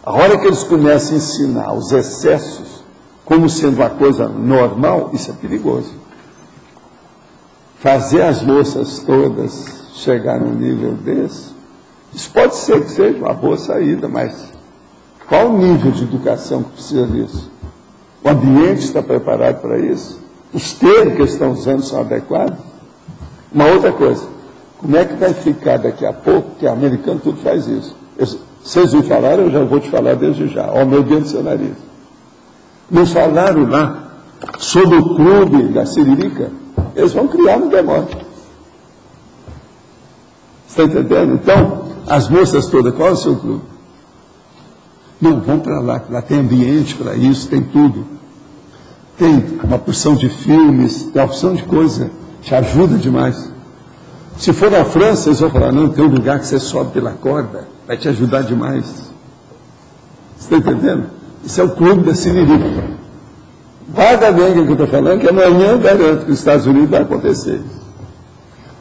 Speaker 1: A hora que eles começam a ensinar os excessos como sendo uma coisa normal, isso é perigoso. Fazer as moças todas chegar num nível desse, isso pode ser que seja uma boa saída, mas qual o nível de educação que precisa disso? O ambiente está preparado para isso? Os termos que eles estão usando são adequados? Uma outra coisa, como é que vai ficar daqui a pouco, que o americano tudo faz isso? Vocês me falaram, eu já vou te falar desde já, ó, meu Deus do seu nariz. Não falaram lá sobre o clube da Siririca? Eles vão criar no demônio. Está entendendo? Então, as moças todas, qual é o seu clube? Não, vão para lá, lá tem ambiente para isso, tem tudo. Tem uma porção de filmes, tem uma porção de coisa, te ajuda demais. Se for na França, eles vão falar, não, tem um lugar que você sobe pela corda, vai te ajudar demais. Você está entendendo? Isso é o clube da Siririca. Guarda bem o que eu estou falando, que amanhã eu garanto que os Estados Unidos vai acontecer.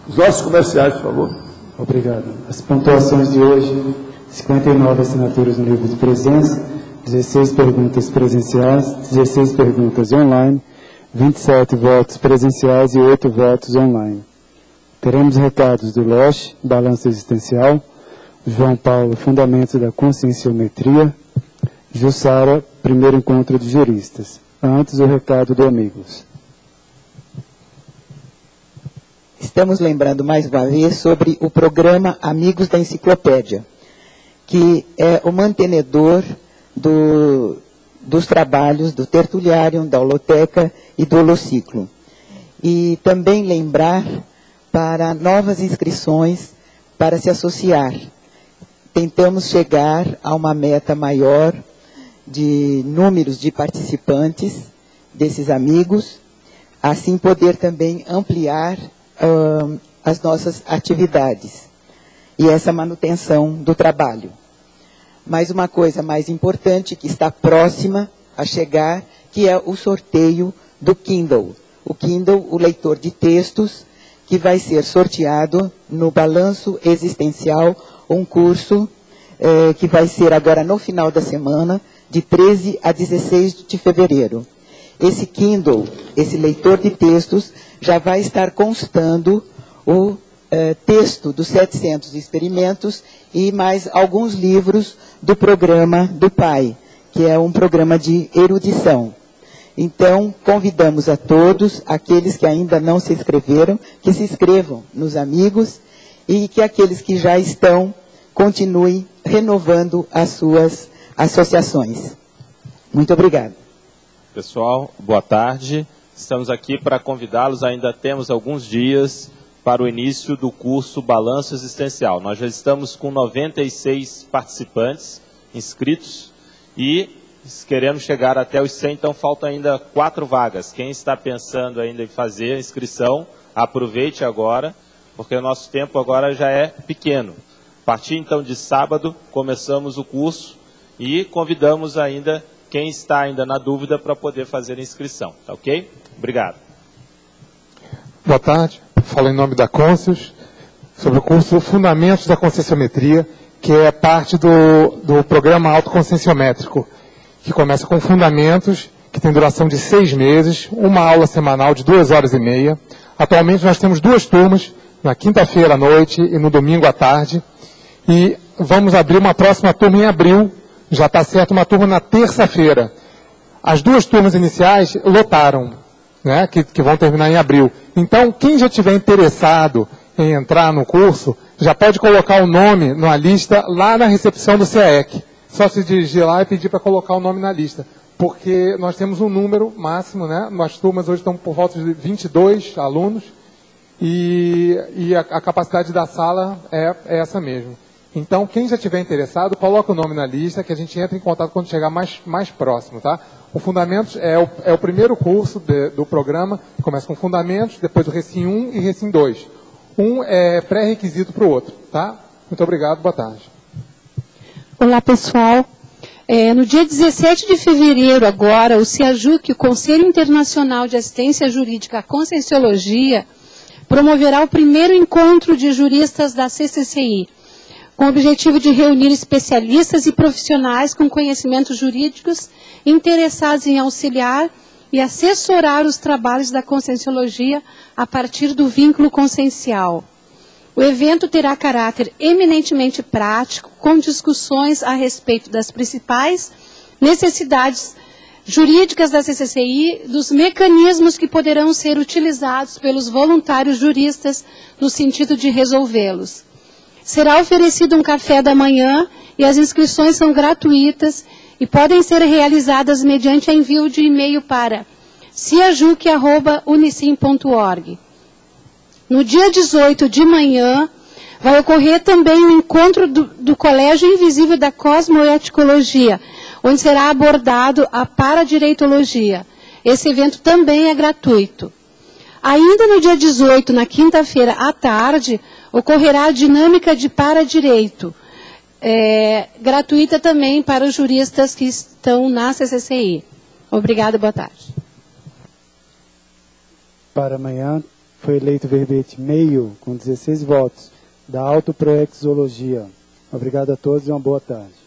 Speaker 1: Os nossos comerciais, por favor.
Speaker 13: Obrigado. As pontuações de hoje, 59 assinaturas no livro de presença, 16 perguntas presenciais, 16 perguntas online, 27 votos presenciais e 8 votos online. Teremos recados do Loche, Balanço Existencial, João Paulo, Fundamentos da Conscienciometria, Jussara, Primeiro Encontro de Juristas. Antes, o recado do Amigos.
Speaker 15: Estamos lembrando mais uma vez sobre o programa Amigos da Enciclopédia, que é o mantenedor dos trabalhos do Tertuliário, da Holoteca e do Holociclo. E também lembrar para novas inscrições para se associar. Tentamos chegar a uma meta maior de números de participantes desses amigos, assim poder também ampliar as nossas atividades e essa manutenção do trabalho. Mas uma coisa mais importante que está próxima a chegar, que é o sorteio do Kindle. O Kindle, o leitor de textos, que vai ser sorteado no Balanço Existencial, um curso que vai ser agora no final da semana, de 13 a 16 de fevereiro. Esse Kindle, esse leitor de textos, já vai estar constando o texto dos 700 experimentos e mais alguns livros do programa do Pai, que é um programa de erudição. Então, convidamos a todos, aqueles que ainda não se inscreveram, que se inscrevam nos amigos e que aqueles que já estão continuem renovando as suas associações. Muito obrigado.
Speaker 16: Pessoal, boa tarde. Estamos aqui para convidá-los, ainda temos alguns dias para o início do curso Balanço Existencial. Nós já estamos com 96 participantes inscritos e queremos chegar até os 100, então faltam ainda 4 vagas. Quem está pensando ainda em fazer a inscrição, aproveite agora, porque o nosso tempo agora já é pequeno. A partir então de sábado, começamos o curso e convidamos ainda quem está ainda na dúvida para poder fazer a inscrição, tá ok? Obrigado.
Speaker 17: Boa tarde, falo em nome da Conscius, sobre o curso Fundamentos da Conscienciometria, que é parte do programa autoconscienciométrico, que começa com fundamentos, que tem duração de 6 meses, uma aula semanal de 2h30. Atualmente nós temos 2 turmas, na quinta-feira à noite e no domingo à tarde, e vamos abrir uma próxima turma em abril, já está certo uma turma na terça-feira. As 2 turmas iniciais lotaram, né, que vão terminar em abril. Então, quem já tiver interessado em entrar no curso, já pode colocar o nome na lista lá na recepção do CAEC. Só se dirigir lá e pedir para colocar o nome na lista. Porque nós temos um número máximo, né? As turmas hoje estão por volta de 22 alunos e a capacidade da sala é essa mesmo. Então, quem já tiver interessado, coloca o nome na lista, que a gente entra em contato quando chegar mais próximo, tá? O Fundamentos é o primeiro curso do programa, começa com Fundamentos, depois o Recim 1 e Recim 2. Um é pré-requisito para o outro, tá? Muito obrigado, boa tarde.
Speaker 18: Olá, pessoal. No dia 17 de fevereiro, agora, o CIAJUC, o Conselho Internacional de Assistência Jurídica à Conscienciologia, promoverá o primeiro encontro de juristas da CCCI, com o objetivo de reunir especialistas e profissionais com conhecimentos jurídicos interessados em auxiliar e assessorar os trabalhos da conscienciologia a partir do vínculo consciencial. O evento terá caráter eminentemente prático, com discussões a respeito das principais necessidades jurídicas da CCCI, dos mecanismos que poderão ser utilizados pelos voluntários juristas no sentido de resolvê-los. Será oferecido um café da manhã e as inscrições são gratuitas e podem ser realizadas mediante envio de e-mail para ciajuc@unicim.org. No dia 18 de manhã, vai ocorrer também o encontro do Colégio Invisível da Cosmoeticologia, onde será abordado a paradireitologia. Esse evento também é gratuito. Ainda no dia 18, na quinta-feira à tarde, ocorrerá a dinâmica de paradireito, gratuita também para os juristas que estão na CCCI. Obrigada, boa tarde.
Speaker 13: Para amanhã, foi eleito verbete meio, com 16 votos, da Autoproexologia. Obrigado a todos e uma boa tarde.